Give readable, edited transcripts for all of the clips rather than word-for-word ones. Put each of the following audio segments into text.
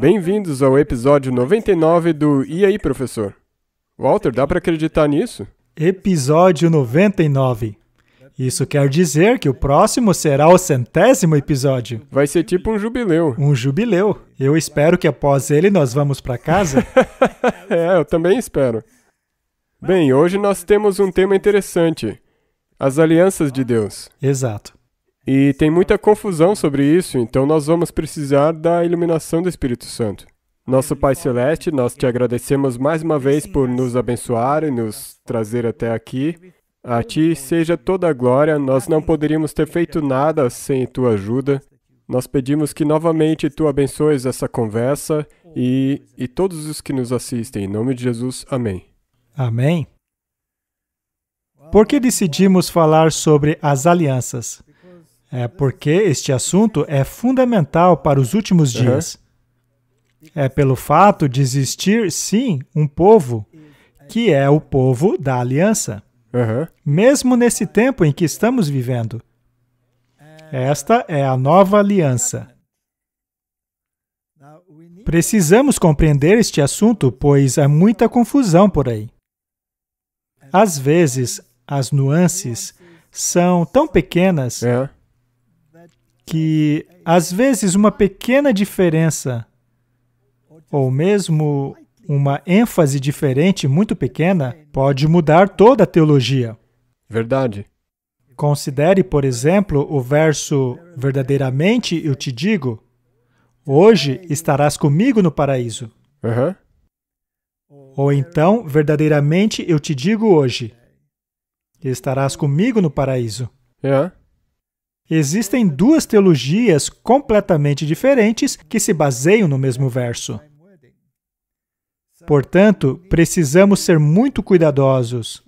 Bem-vindos ao episódio 99 do E aí, professor? Walter, dá para acreditar nisso? Episódio 99. Isso quer dizer que o próximo será o 100º episódio. Vai ser tipo um jubileu. Um jubileu. Eu espero que após ele nós vamos para casa. Eu também espero. Bem, hoje nós temos um tema interessante. As alianças de Deus. Exato. E tem muita confusão sobre isso, então nós vamos precisar da iluminação do Espírito Santo. Nosso Pai Celeste, nós te agradecemos mais uma vez por nos abençoar e nos trazer até aqui. A Ti seja toda a glória, nós não poderíamos ter feito nada sem Tua ajuda. Nós pedimos que novamente Tu abençoes essa conversa e todos os que nos assistem. Em nome de Jesus, amém. Amém. Por que decidimos falar sobre as alianças? É porque este assunto é fundamental para os últimos dias. É pelo fato de existir, sim, um povo, que é o povo da aliança. Mesmo nesse tempo em que estamos vivendo. Esta é a nova aliança. Precisamos compreender este assunto, pois há muita confusão por aí. Às vezes, as nuances são tão pequenas que, às vezes, uma pequena diferença, ou mesmo uma ênfase diferente muito pequena, pode mudar toda a teologia. Verdade. Considere, por exemplo, o verso "Verdadeiramente eu te digo, hoje estarás comigo no paraíso". Ou então, "Verdadeiramente eu te digo hoje, estarás comigo no paraíso". Existem duas teologias completamente diferentes que se baseiam no mesmo verso. Portanto, precisamos ser muito cuidadosos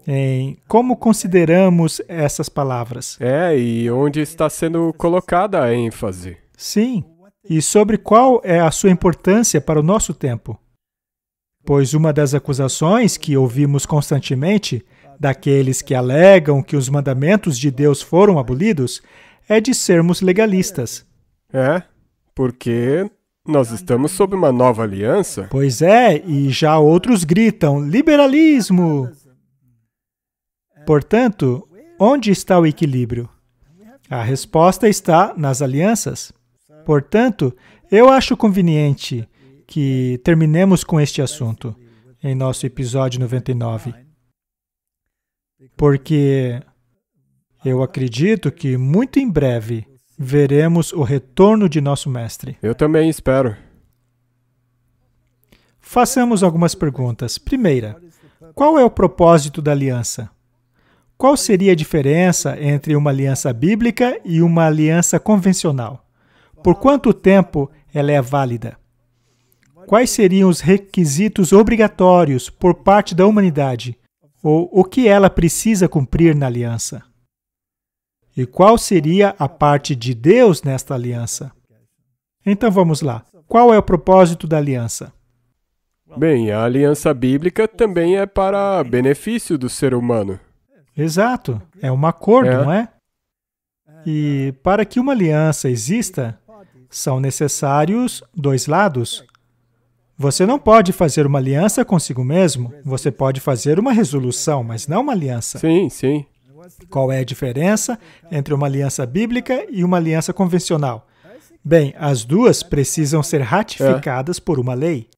em como consideramos essas palavras. E onde está sendo colocada a ênfase. Sim, e sobre qual é a sua importância para o nosso tempo. Pois uma das acusações que ouvimos constantemente daqueles que alegam que os mandamentos de Deus foram abolidos é de sermos legalistas. Porque nós estamos sob uma nova aliança. Pois é, e já outros gritam, liberalismo! Portanto, onde está o equilíbrio? A resposta está nas alianças. Portanto, eu acho conveniente que terminemos com este assunto em nosso episódio 99. Porque eu acredito que muito em breve veremos o retorno de nosso Mestre. Eu também espero. Façamos algumas perguntas. Primeira, qual é o propósito da aliança? Qual seria a diferença entre uma aliança bíblica e uma aliança convencional? Por quanto tempo ela é válida? Quais seriam os requisitos obrigatórios por parte da humanidade? Ou o que ela precisa cumprir na aliança? E qual seria a parte de Deus nesta aliança? Então vamos lá. Qual é o propósito da aliança? Bem, a aliança bíblica também é para benefício do ser humano. Exato. É um acordo, não é? E para que uma aliança exista, são necessários dois lados. Você não pode fazer uma aliança consigo mesmo. Você pode fazer uma resolução, mas não uma aliança. Sim. Qual é a diferença entre uma aliança bíblica e uma aliança convencional? Bem, as duas precisam ser ratificadas por uma lei.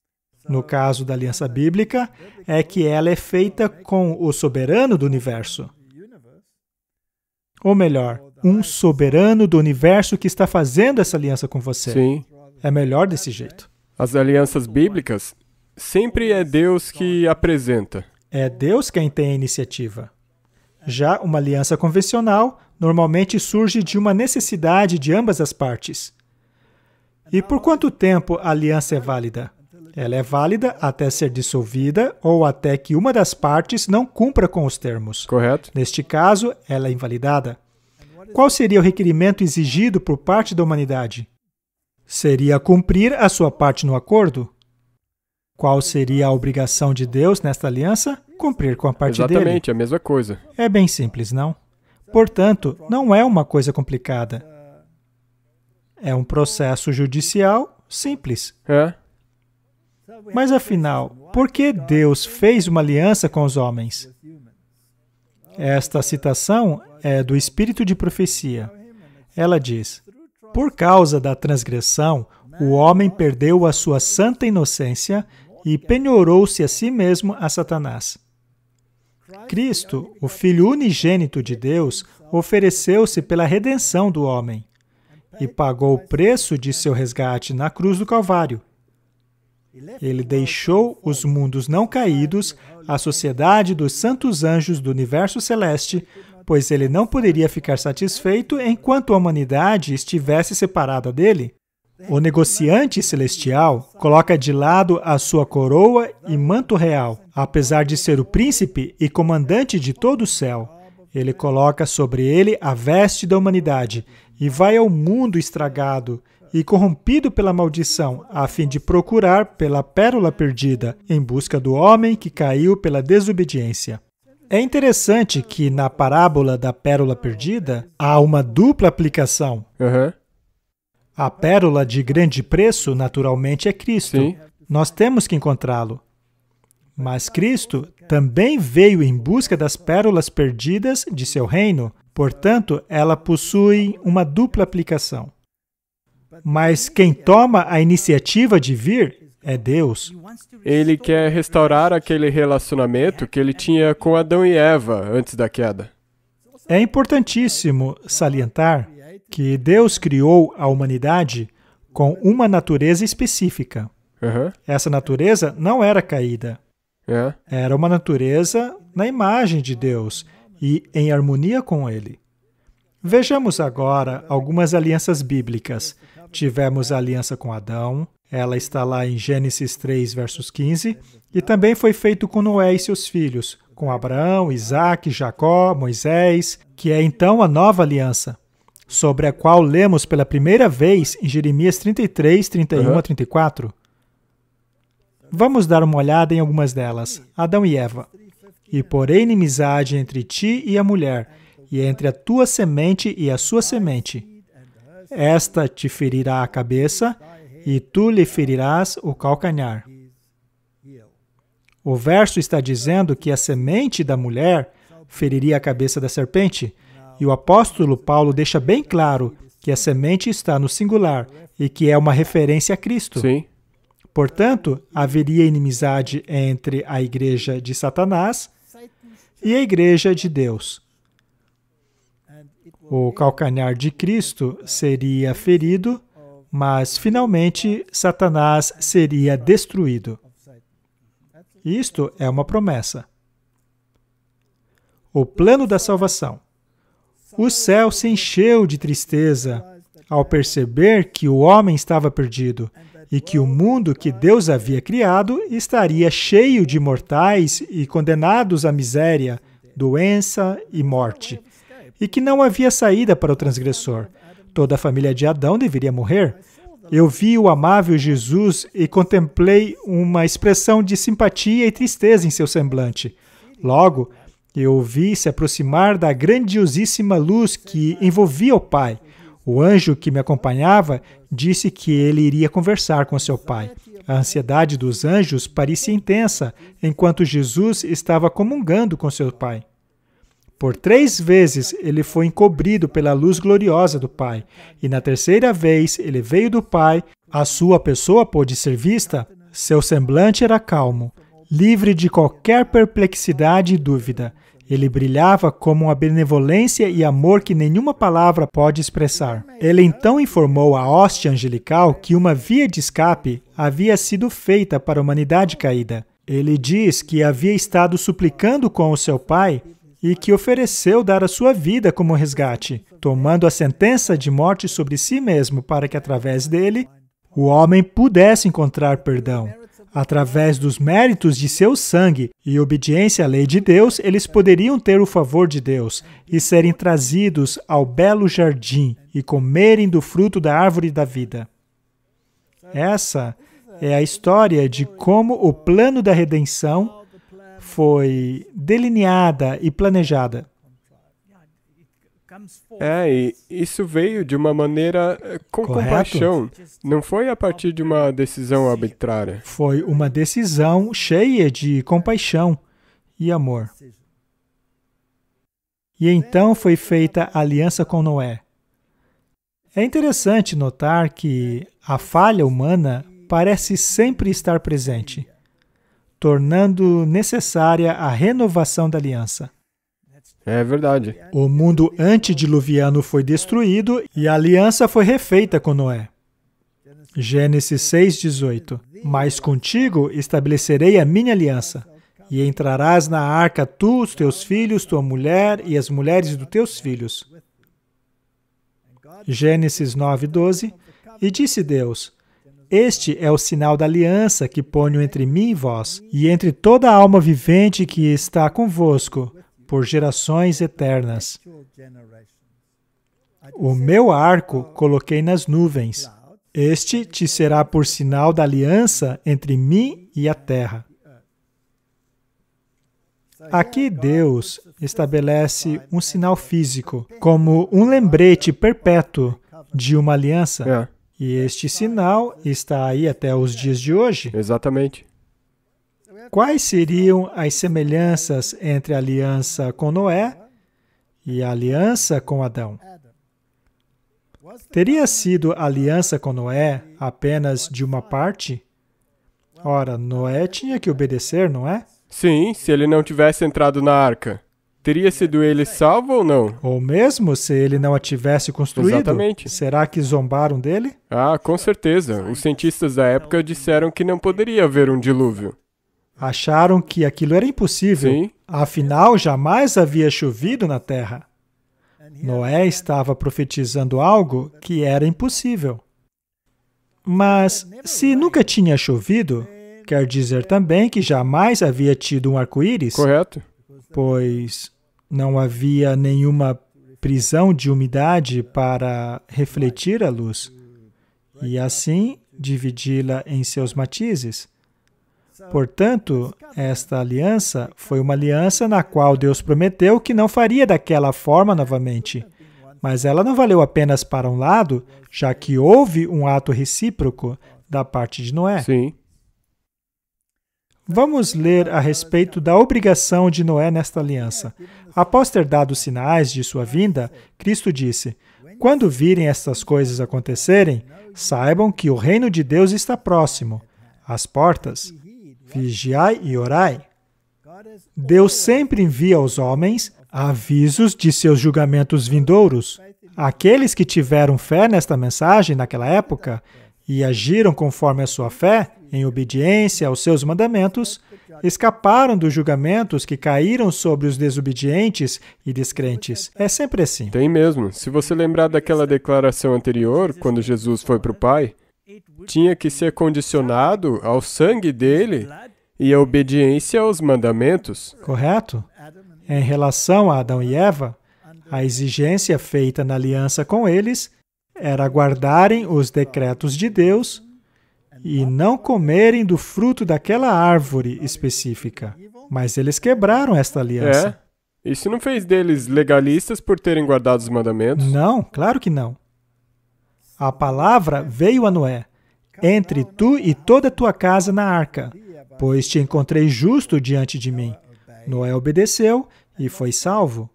No caso da aliança bíblica, é que ela é feita com o soberano do universo. Ou melhor, um soberano do universo que está fazendo essa aliança com você. Sim. É melhor desse jeito. As alianças bíblicas, sempre é Deus que apresenta. É Deus quem tem a iniciativa. Já uma aliança convencional normalmente surge de uma necessidade de ambas as partes. E por quanto tempo a aliança é válida? Ela é válida até ser dissolvida ou até que uma das partes não cumpra com os termos. Correto. Neste caso, ela é invalidada. Qual seria o requerimento exigido por parte da humanidade? Seria cumprir a sua parte no acordo? Qual seria a obrigação de Deus nesta aliança? Cumprir com a parte dele. Exatamente, a mesma coisa. É bem simples, não? Portanto, não é uma coisa complicada. É um processo judicial Simples. É. Mas afinal, por que Deus fez uma aliança com os homens? Esta citação é do Espírito de Profecia. Ela diz: por causa da transgressão, o homem perdeu a sua santa inocência e penhorou-se a si mesmo a Satanás. Cristo, o Filho unigênito de Deus, ofereceu-se pela redenção do homem e pagou o preço de seu resgate na cruz do Calvário. Ele deixou os mundos não caídos, a sociedade dos santos anjos do universo celeste, pois ele não poderia ficar satisfeito enquanto a humanidade estivesse separada dele. O negociante celestial coloca de lado a sua coroa e manto real. Apesar de ser o príncipe e comandante de todo o céu, ele coloca sobre ele a veste da humanidade e vai ao mundo estragado e corrompido pela maldição, a fim de procurar pela pérola perdida, em busca do homem que caiu pela desobediência. É interessante que na parábola da pérola perdida há uma dupla aplicação. A pérola de grande preço, naturalmente, é Cristo. Sim. Nós temos que encontrá-lo. Mas Cristo também veio em busca das pérolas perdidas de seu reino. Portanto, ela possui uma dupla aplicação. Mas quem toma a iniciativa de vir é Deus. Ele quer restaurar aquele relacionamento que ele tinha com Adão e Eva antes da queda. É importantíssimo salientar que Deus criou a humanidade com uma natureza específica. Essa natureza não era caída. Era uma natureza na imagem de Deus e em harmonia com Ele. Vejamos agora algumas alianças bíblicas. Tivemos a aliança com Adão, ela está lá em Gênesis 3, versos 15, e também foi feito com Noé e seus filhos, com Abraão, Isaque, Jacó, Moisés, que é então a nova aliança, sobre a qual lemos pela primeira vez em Jeremias 33, 31 a 34. Vamos dar uma olhada em algumas delas. Adão e Eva. E porém inimizade entre ti e a mulher, e entre a tua semente e a sua semente. Esta te ferirá a cabeça, e tu lhe ferirás o calcanhar. O verso está dizendo que a semente da mulher feriria a cabeça da serpente, e o apóstolo Paulo deixa bem claro que a semente está no singular e que é uma referência a Cristo. Sim. Portanto, haveria inimizade entre a igreja de Satanás e a igreja de Deus. O calcanhar de Cristo seria ferido, mas finalmente Satanás seria destruído. Isto é uma promessa. O plano da salvação. O céu se encheu de tristeza ao perceber que o homem estava perdido e que o mundo que Deus havia criado estaria cheio de mortais e condenados à miséria, doença e morte, e que não havia saída para o transgressor. Toda a família de Adão deveria morrer. Eu vi o amável Jesus e contemplei uma expressão de simpatia e tristeza em seu semblante. Logo, eu o vi se aproximar da grandiosíssima luz que envolvia o Pai. O anjo que me acompanhava disse que ele iria conversar com seu Pai. A ansiedade dos anjos parecia intensa, enquanto Jesus estava comungando com seu Pai. Por 3 vezes ele foi encobrido pela luz gloriosa do Pai, e na terceira vez ele veio do Pai, a sua pessoa pôde ser vista, seu semblante era calmo, livre de qualquer perplexidade e dúvida. Ele brilhava como uma benevolência e amor que nenhuma palavra pode expressar. Ele então informou a hóstia angelical que uma via de escape havia sido feita para a humanidade caída. Ele diz que havia estado suplicando com o seu Pai e que ofereceu dar a sua vida como resgate, tomando a sentença de morte sobre si mesmo para que, através dele, o homem pudesse encontrar perdão. Através dos méritos de seu sangue e obediência à lei de Deus, eles poderiam ter o favor de Deus e serem trazidos ao belo jardim e comerem do fruto da árvore da vida. Essa é a história de como o plano da redenção foi delineada e planejada. E isso veio de uma maneira com compaixão. Não foi a partir de uma decisão arbitrária. Foi uma decisão cheia de compaixão e amor. E então foi feita a aliança com Noé. É interessante notar que a falha humana parece sempre estar presente, tornando necessária a renovação da aliança. É verdade. O mundo antediluviano foi destruído e a aliança foi refeita com Noé. Gênesis 6:18. Mas contigo estabelecerei a minha aliança, e entrarás na arca tu, os teus filhos, tua mulher e as mulheres dos teus filhos. Gênesis 9:12. E disse Deus: Este é o sinal da aliança que ponho entre mim e vós, e entre toda a alma vivente que está convosco, por gerações eternas. O meu arco coloquei nas nuvens. Este te será por sinal da aliança entre mim e a terra. Aqui Deus estabelece um sinal físico, como um lembrete perpétuo de uma aliança. E este sinal está aí até os dias de hoje. Exatamente. Quais seriam as semelhanças entre a aliança com Noé e a aliança com Adão? Teria sido a aliança com Noé apenas de uma parte? Ora, Noé tinha que obedecer, não é? Sim, se ele não tivesse entrado na arca, teria sido ele salvo ou não? Ou mesmo se ele não a tivesse construído? Exatamente. Será que zombaram dele? Com certeza. Os cientistas da época disseram que não poderia haver um dilúvio. Acharam que aquilo era impossível. Sim. Afinal, jamais havia chovido na terra. Noé estava profetizando algo que era impossível. Mas, se nunca tinha chovido, quer dizer também que jamais havia tido um arco-íris? Correto. Pois não havia nenhuma prisão de umidade para refletir a luz e assim dividi-la em seus matizes. Portanto, esta aliança foi uma aliança na qual Deus prometeu que não faria daquela forma novamente. Mas ela não valeu apenas para um lado, já que houve um ato recíproco da parte de Noé. Sim. Vamos ler a respeito da obrigação de Noé nesta aliança. Após ter dado sinais de sua vinda, Cristo disse: Quando virem estas coisas acontecerem, saibam que o reino de Deus está próximo, às portas. Vigiai e orai. Deus sempre envia aos homens avisos de seus julgamentos vindouros. Aqueles que tiveram fé nesta mensagem naquela época e agiram conforme a sua fé, em obediência aos seus mandamentos, escaparam dos julgamentos que caíram sobre os desobedientes e descrentes. É sempre assim. Tem mesmo. Se você lembrar daquela declaração anterior, quando Jesus foi para o Pai, tinha que ser condicionado ao sangue dele e à obediência aos mandamentos. Correto? Em relação a Adão e Eva, a exigência feita na aliança com eles era guardarem os decretos de Deus e não comerem do fruto daquela árvore específica. Mas eles quebraram esta aliança. Isso não fez deles legalistas por terem guardado os mandamentos? Não, claro que não. A palavra veio a Noé: Entre tu e toda a tua casa na arca, pois te encontrei justo diante de mim. Noé obedeceu e foi salvo.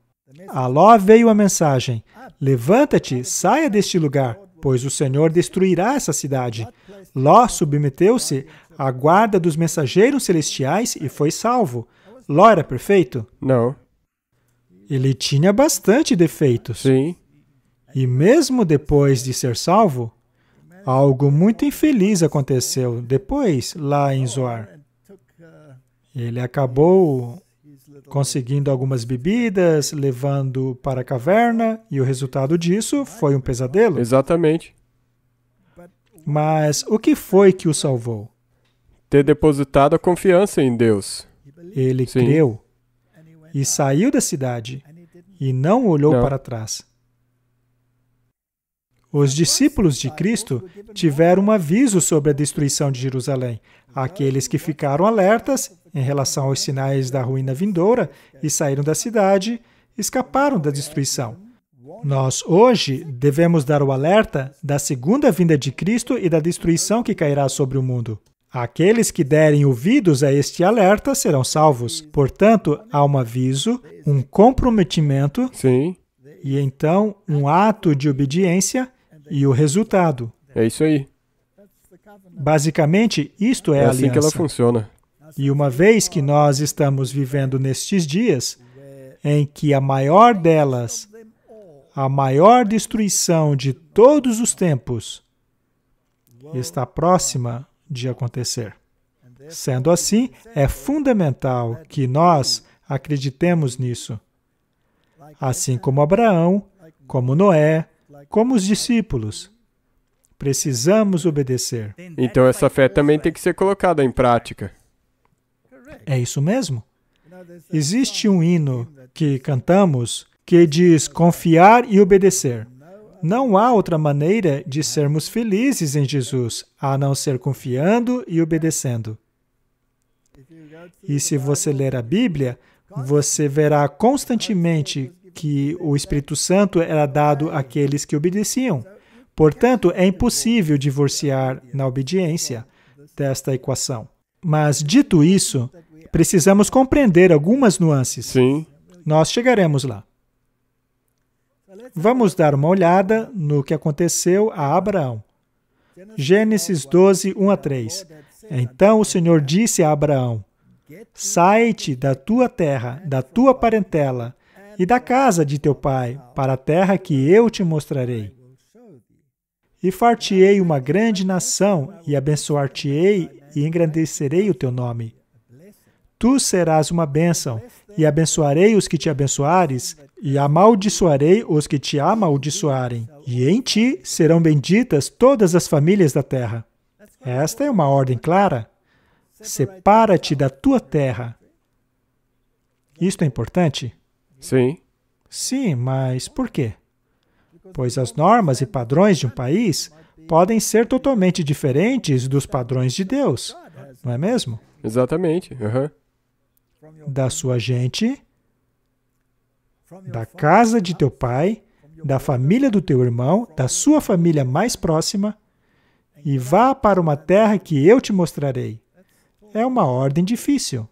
A Ló veio a mensagem: Levanta-te, saia deste lugar, pois o Senhor destruirá essa cidade. Ló submeteu-se à guarda dos mensageiros celestiais e foi salvo. Ló era perfeito? Não. Ele tinha bastante defeitos. Sim. E mesmo depois de ser salvo, algo muito infeliz aconteceu depois lá em Zoar. Ele acabou conseguindo algumas bebidas, levando para a caverna, e o resultado disso foi um pesadelo. Exatamente. Mas o que foi que o salvou? Ter depositado a confiança em Deus. Ele creu e saiu da cidade e não olhou para trás. Os discípulos de Cristo tiveram um aviso sobre a destruição de Jerusalém. Aqueles que ficaram alertas em relação aos sinais da ruína vindoura e saíram da cidade, escaparam da destruição. Nós hoje devemos dar o alerta da segunda vinda de Cristo e da destruição que cairá sobre o mundo. Aqueles que derem ouvidos a este alerta serão salvos. Portanto, há um aviso, um comprometimento, Sim, e então um ato de obediência e o resultado. é isso aí. Basicamente, isto é É a assim que ela aliança. funciona. E uma vez que nós estamos vivendo nestes dias, em que a maior delas, a maior destruição de todos os tempos, está próxima de acontecer. Sendo assim, é fundamental que nós acreditemos nisso. Assim como Abraão, como Noé, como os discípulos. Precisamos obedecer. Então essa fé também tem que ser colocada em prática. É isso mesmo? Existe um hino que cantamos que diz confiar e obedecer. Não há outra maneira de sermos felizes em Jesus, a não ser confiando e obedecendo. E se você ler a Bíblia, você verá constantemente que o Espírito Santo era dado àqueles que obedeciam. Portanto, é impossível divorciar na obediência desta equação. Mas, dito isso, precisamos compreender algumas nuances. Sim, Nós chegaremos lá. Vamos dar uma olhada no que aconteceu a Abraão. Gênesis 12, 1 a 3. Então o Senhor disse a Abraão: sai-te da tua terra, da tua parentela e da casa de teu pai, para a terra que eu te mostrarei. E far-te-ei uma grande nação, e abençoar-te-ei, e engrandecerei o teu nome. Tu serás uma bênção, e abençoarei os que te abençoares, e amaldiçoarei os que te amaldiçoarem. E em ti serão benditas todas as famílias da terra. Esta é uma ordem clara. Separa-te da tua terra. Isto é importante? sim, Sim, mas por quê? Pois as normas e padrões de um país podem ser totalmente diferentes dos padrões de Deus, não é mesmo? exatamente. Aham. Da sua gente, da casa de teu pai, da família do teu irmão, da sua família mais próxima, e vá para uma terra que eu te mostrarei. É uma ordem difícil.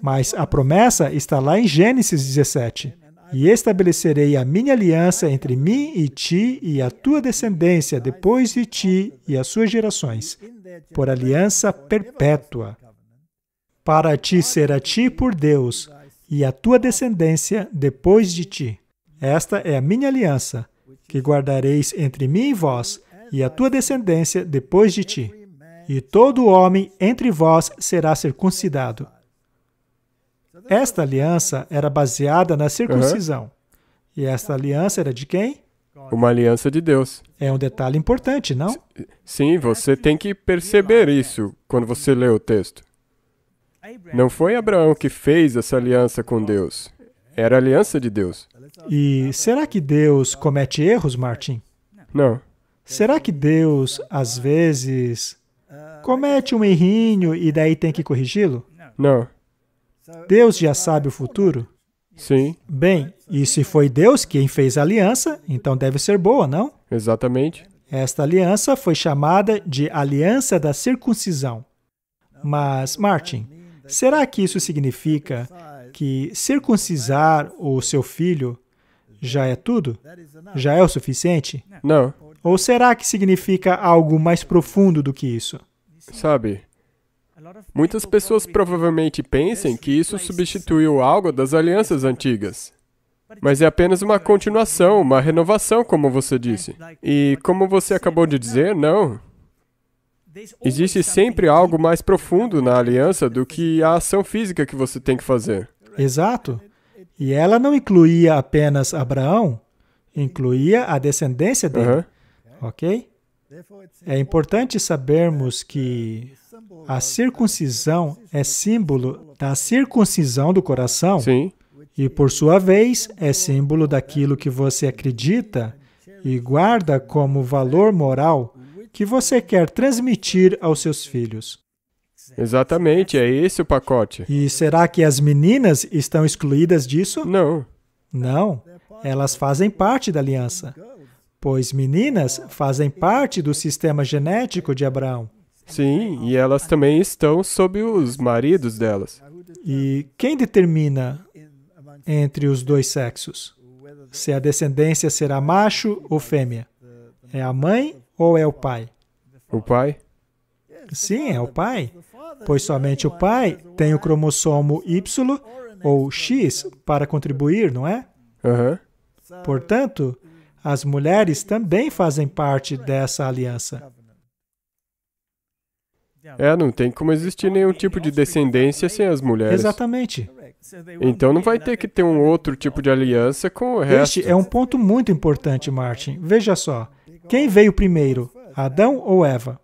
Mas a promessa está lá em Gênesis 17. E estabelecerei a minha aliança entre mim e ti e a tua descendência depois de ti e as suas gerações, por aliança perpétua, para ti ser a ti por Deus e a tua descendência depois de ti. Esta é a minha aliança, que guardareis entre mim e vós e a tua descendência depois de ti. E todo homem entre vós será circuncidado. Esta aliança era baseada na circuncisão. E esta aliança era de quem? Uma aliança de Deus. É um detalhe importante, não? Sim, você tem que perceber isso quando você lê o texto. Não foi Abraão que fez essa aliança com Deus. Era a aliança de Deus. E será que Deus comete erros, Martin? Não. Será que Deus, às vezes, comete um errinho e daí tem que corrigi-lo? Não. Deus já sabe o futuro? Sim, Bem, e se foi Deus quem fez a aliança, então deve ser boa, não? exatamente. Esta aliança foi chamada de Aliança da Circuncisão. Mas, Martin, será que isso significa que circuncisar o seu filho já é tudo? Já é o suficiente? Não. Ou será que significa algo mais profundo do que isso? Sabe, muitas pessoas provavelmente pensam que isso substituiu algo das alianças antigas. Mas é apenas uma continuação, uma renovação, como você disse. E como você acabou de dizer, não. Existe sempre algo mais profundo na aliança do que a ação física que você tem que fazer. Exato. E ela não incluía apenas Abraão, incluía a descendência dele. Aham. Ok? É importante sabermos que a circuncisão é símbolo da circuncisão do coração Sim, e, por sua vez, é símbolo daquilo que você acredita e guarda como valor moral que você quer transmitir aos seus filhos. exatamente, é esse o pacote. E será que as meninas estão excluídas disso? Não, Não. elas fazem parte da aliança, pois meninas fazem parte do sistema genético de Abraão. Sim, e elas também estão sob os maridos delas. E quem determina entre os dois sexos se a descendência será macho ou fêmea? É a mãe ou é o pai? O pai? Sim, é o pai, pois somente o pai tem o cromossomo Y ou X para contribuir, não é? Aham. Portanto, as mulheres também fazem parte dessa aliança. Não tem como existir nenhum tipo de descendência sem as mulheres. Exatamente. Então não vai ter que ter um outro tipo de aliança com o resto. Este é um ponto muito importante, Martin. Veja só, quem veio primeiro, Adão ou Eva?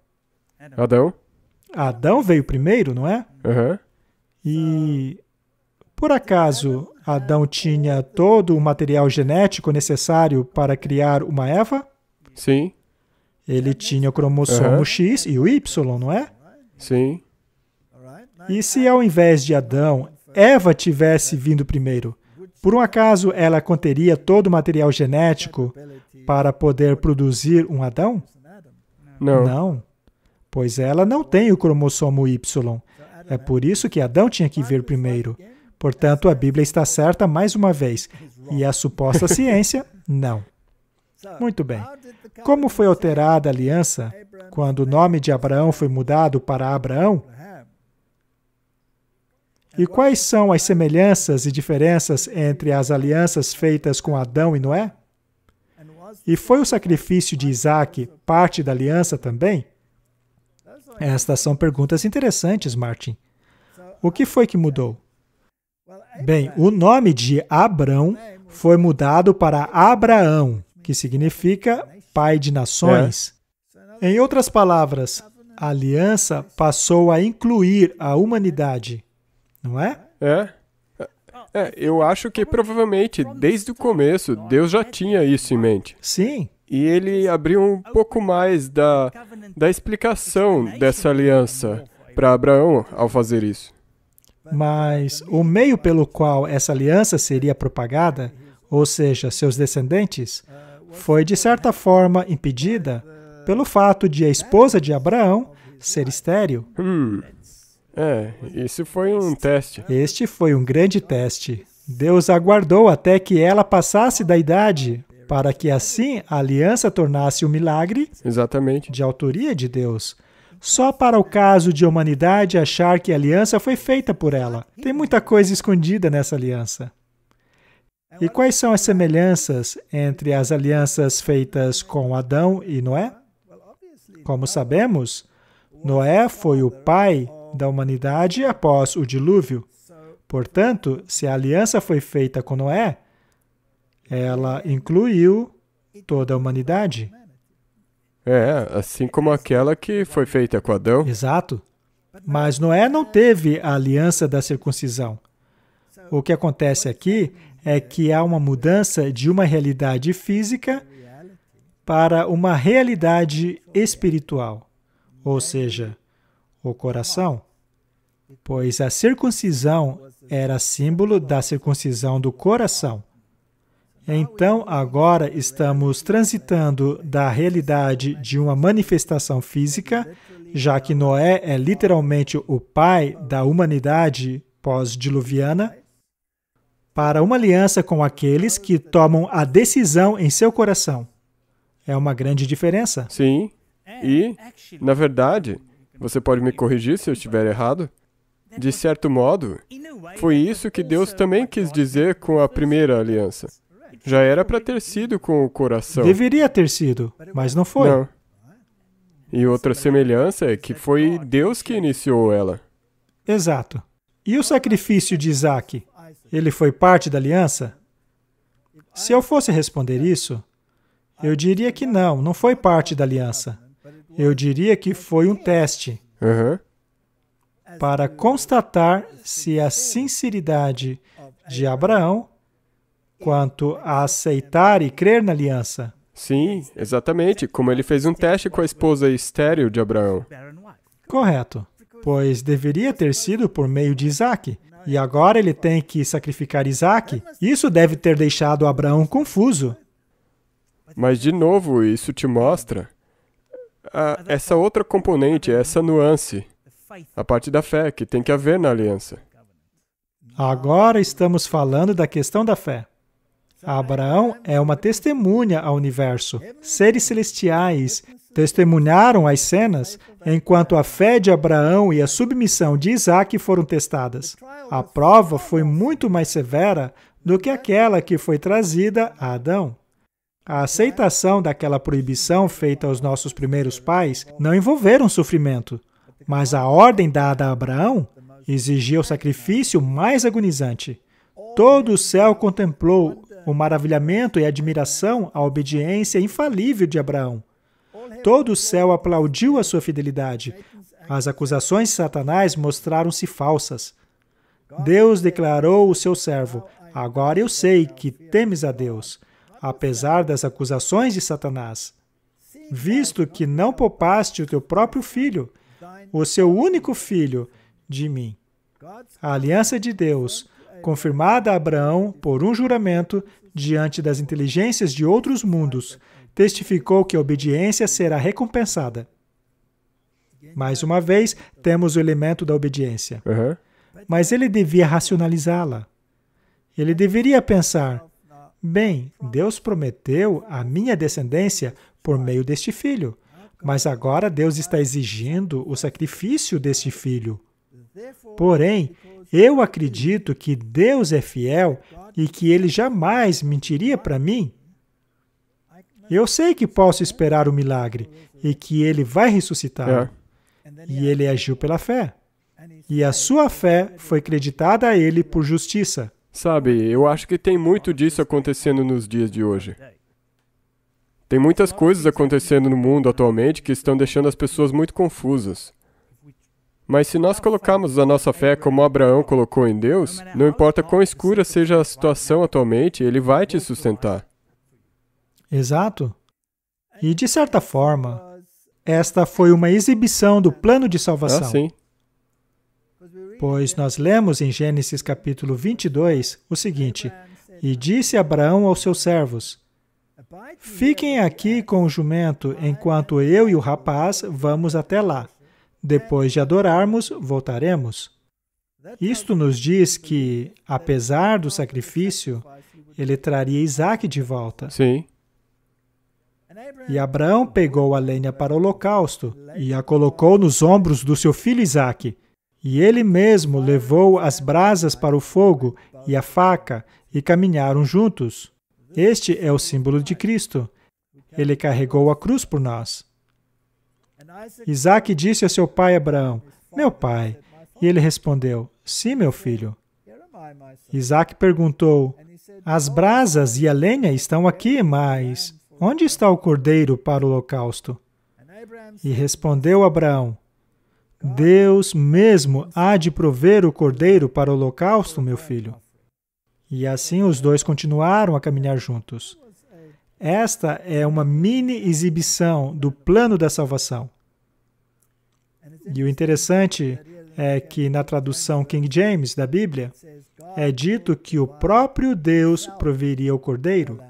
Adão? Adão veio primeiro, não é? Aham. E, por acaso, Adão tinha todo o material genético necessário para criar uma Eva? Sim, Ele tinha o cromossomo Aham. X e o Y, não é? sim. E se ao invés de Adão, Eva tivesse vindo primeiro, por um acaso ela conteria todo o material genético para poder produzir um Adão? Não. Não, pois ela não tem o cromossomo Y. É por isso que Adão tinha que vir primeiro. Portanto, a Bíblia está certa mais uma vez. E a suposta ciência, não. Muito bem. Como foi alterada a aliança quando o nome de Abraão foi mudado para Abraão? E quais são as semelhanças e diferenças entre as alianças feitas com Adão e Noé? E foi o sacrifício de Isaac parte da aliança também? Estas são perguntas interessantes, Martin. O que foi que mudou? Bem, o nome de Abrão foi mudado para Abraão, que significa pai de nações. Em outras palavras, a aliança passou a incluir a humanidade, não é? Eu acho que provavelmente, desde o começo, Deus já tinha isso em mente. Sim, E ele abriu um pouco mais da explicação dessa aliança para Abraão ao fazer isso. mas o meio pelo qual essa aliança seria propagada, ou seja, seus descendentes, foi de certa forma impedida pelo fato de a esposa de Abraão ser estéril. Isso foi um teste. Este foi um grande teste. Deus aguardou até que ela passasse da idade, para que assim a aliança tornasse um milagre Exatamente. de autoria de Deus. Só para o caso de a humanidade achar que a aliança foi feita por ela. Tem muita coisa escondida nessa aliança. E quais são as semelhanças entre as alianças feitas com Adão e Noé? Como sabemos, Noé foi o pai da humanidade após o dilúvio. Portanto, se a aliança foi feita com Noé, ela incluiu toda a humanidade. Assim como aquela que foi feita com Adão. Exato. Mas Noé não teve a aliança da circuncisão. O que acontece aqui é que há uma mudança de uma realidade física para uma realidade espiritual, ou seja, o coração. Pois a circuncisão era símbolo da circuncisão do coração. Então, agora estamos transitando da realidade de uma manifestação física, já que Noé é literalmente o pai da humanidade pós-diluviana, para uma aliança com aqueles que tomam a decisão em seu coração. É uma grande diferença. Sim. E, na verdade, você pode me corrigir se eu estiver errado, de certo modo, foi isso que Deus também quis dizer com a primeira aliança. Já era para ter sido com o coração. Deveria ter sido, mas não foi. Não. E outra semelhança é que foi Deus que iniciou ela. Exato. E o sacrifício de Isaac? Ele foi parte da aliança? Se eu fosse responder isso, eu diria que não foi parte da aliança. Eu diria que foi um teste para constatar se a sinceridade de Abraão quanto a aceitar e crer na aliança. Sim, exatamente, como ele fez um teste com a esposa estéril de Abraão. Correto. pois deveria ter sido por meio de Isaque. E agora ele tem que sacrificar Isaque. Isso deve ter deixado Abraão confuso. Mas, de novo, isso te mostra essa outra componente, essa nuance, a parte da fé que tem que haver na aliança. Agora estamos falando da questão da fé. Abraão é uma testemunha ao universo. Seres celestiais testemunharam as cenas enquanto a fé de Abraão e a submissão de Isaque foram testadas. A prova foi muito mais severa do que aquela que foi trazida a Adão. A aceitação daquela proibição feita aos nossos primeiros pais não envolveram sofrimento, mas a ordem dada a Abraão exigia o sacrifício mais agonizante. Todo o céu contemplou o maravilhamento e admiração à obediência infalível de Abraão. Todo o céu aplaudiu a sua fidelidade. As acusações de Satanás mostraram-se falsas. Deus declarou o seu servo: agora eu sei que temes a Deus, apesar das acusações de Satanás, visto que não poupaste o teu próprio filho, o seu único filho, de mim. A aliança de Deus, confirmada a Abraão por um juramento diante das inteligências de outros mundos, testificou que a obediência será recompensada. Mais uma vez, temos o elemento da obediência. Mas ele devia racionalizá-la. Ele deveria pensar: bem, Deus prometeu a minha descendência por meio deste filho, mas agora Deus está exigindo o sacrifício deste filho. Porém, eu acredito que Deus é fiel e que Ele jamais mentiria para mim. Eu sei que posso esperar o milagre e que Ele vai ressuscitar. E ele agiu pela fé. E a sua fé foi creditada a ele por justiça. Sabe, eu acho que tem muito disso acontecendo nos dias de hoje. Tem muitas coisas acontecendo no mundo atualmente que estão deixando as pessoas muito confusas. Mas se nós colocarmos a nossa fé como Abraão colocou em Deus, não importa quão escura seja a situação atualmente, Ele vai te sustentar. Exato. E, de certa forma, esta foi uma exibição do plano de salvação. Sim. Pois nós lemos em Gênesis capítulo 22 o seguinte: e disse Abraão aos seus servos: fiquem aqui com o jumento, enquanto eu e o rapaz vamos até lá. Depois de adorarmos, voltaremos. Isto nos diz que, apesar do sacrifício, ele traria Isaque de volta. Sim. E Abraão pegou a lenha para o holocausto e a colocou nos ombros do seu filho Isaque. E ele mesmo levou as brasas para o fogo e a faca e caminharam juntos. Este é o símbolo de Cristo. Ele carregou a cruz por nós. Isaque disse a seu pai Abraão: meu pai. E ele respondeu: sim, meu filho. Isaque perguntou: as brasas e a lenha estão aqui, mas onde está o cordeiro para o holocausto? E respondeu Abraão: Deus mesmo há de prover o cordeiro para o holocausto, meu filho. E assim os dois continuaram a caminhar juntos. Esta é uma mini exibição do plano da salvação. E o interessante é que na tradução King James da Bíblia, é dito que o próprio Deus proveria o cordeiro.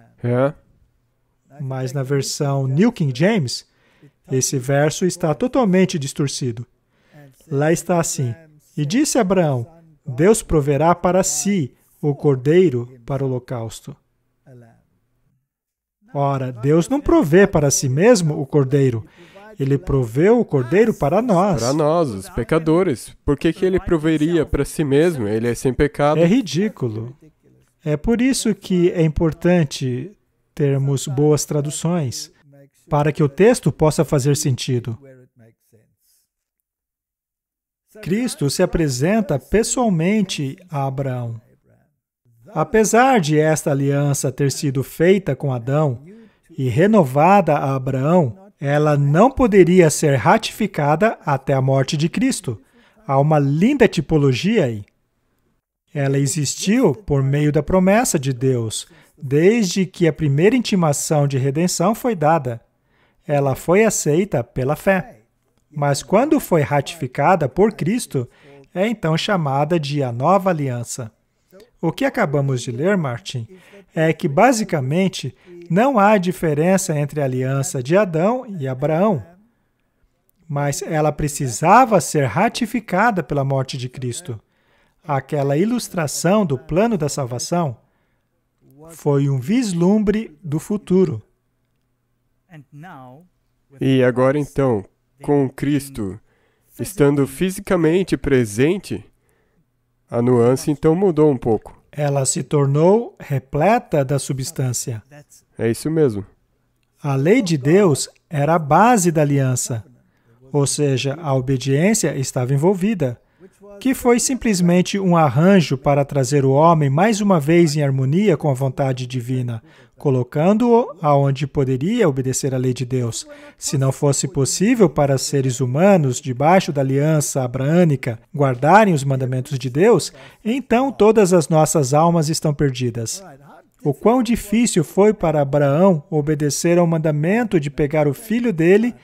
Mas na versão New King James, esse verso está totalmente distorcido. Lá está assim: e disse Abraão: Deus proverá para si o cordeiro para o holocausto. Ora, Deus não provê para si mesmo o cordeiro. Ele proveu o cordeiro para nós. Para nós, os pecadores. Por que Ele proveria para si mesmo? Ele é sem pecado. É ridículo. É por isso que é importante termos boas traduções, para que o texto possa fazer sentido. Cristo se apresenta pessoalmente a Abraão. Apesar de esta aliança ter sido feita com Adão e renovada a Abraão, ela não poderia ser ratificada até a morte de Cristo. Há uma linda tipologia aí. Ela existiu por meio da promessa de Deus, desde que a primeira intimação de redenção foi dada. Ela foi aceita pela fé. Mas quando foi ratificada por Cristo, é então chamada de a nova aliança. O que acabamos de ler, Martin, é que basicamente não há diferença entre a aliança de Adão e Abraão, mas ela precisava ser ratificada pela morte de Cristo. Aquela ilustração do plano da salvação foi um vislumbre do futuro. E agora então, com Cristo estando fisicamente presente, a nuance então mudou um pouco. Ela se tornou repleta da substância. É isso mesmo. A lei de Deus era a base da aliança, ou seja, a obediência estava envolvida, que foi simplesmente um arranjo para trazer o homem mais uma vez em harmonia com a vontade divina, colocando-o aonde poderia obedecer à lei de Deus. Se não fosse possível para seres humanos, debaixo da aliança abraânica, guardarem os mandamentos de Deus, então todas as nossas almas estão perdidas. O quão difícil foi para Abraão obedecer ao mandamento de pegar o filho dele.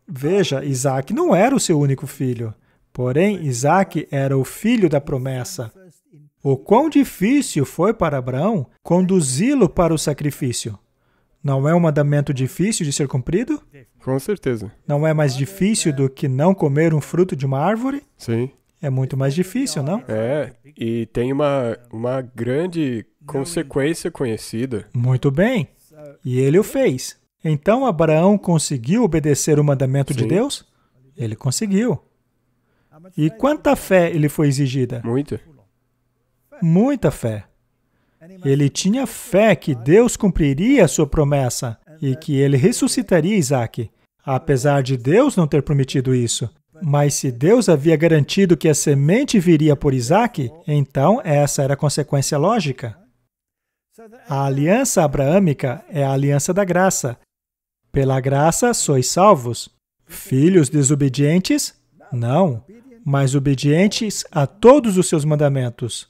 Veja, Isaac não era o seu único filho. Porém, Isaac era o filho da promessa. O quão difícil foi para Abraão conduzi-lo para o sacrifício. Não é um mandamento difícil de ser cumprido? Com certeza. Não é mais difícil do que não comer um fruto de uma árvore? Sim. É muito mais difícil, não? É, e tem uma grande consequência conhecida. Muito bem. E ele o fez. Então, Abraão conseguiu obedecer o mandamento de Deus? Ele conseguiu. E quanta fé lhe foi exigida? Muita. Muita fé. Ele tinha fé que Deus cumpriria a sua promessa e que ele ressuscitaria Isaac, apesar de Deus não ter prometido isso. Mas se Deus havia garantido que a semente viria por Isaac, então essa era a consequência lógica. A aliança abraâmica é a aliança da graça. Pela graça sois salvos. Filhos desobedientes? Não, mas obedientes a todos os seus mandamentos.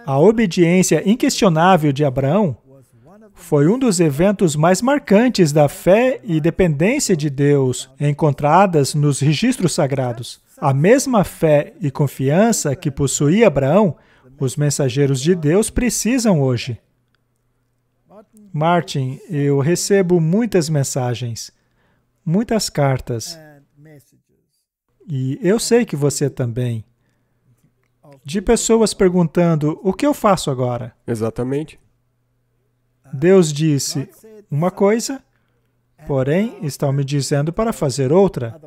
A obediência inquestionável de Abraão foi um dos eventos mais marcantes da fé e dependência de Deus encontradas nos registros sagrados. A mesma fé e confiança que possuía Abraão, os mensageiros de Deus precisam hoje. Martin, eu recebo muitas mensagens, muitas cartas, e eu sei que você também, de pessoas perguntando, o que eu faço agora? Exatamente. Deus disse uma coisa, porém estão me dizendo para fazer outra.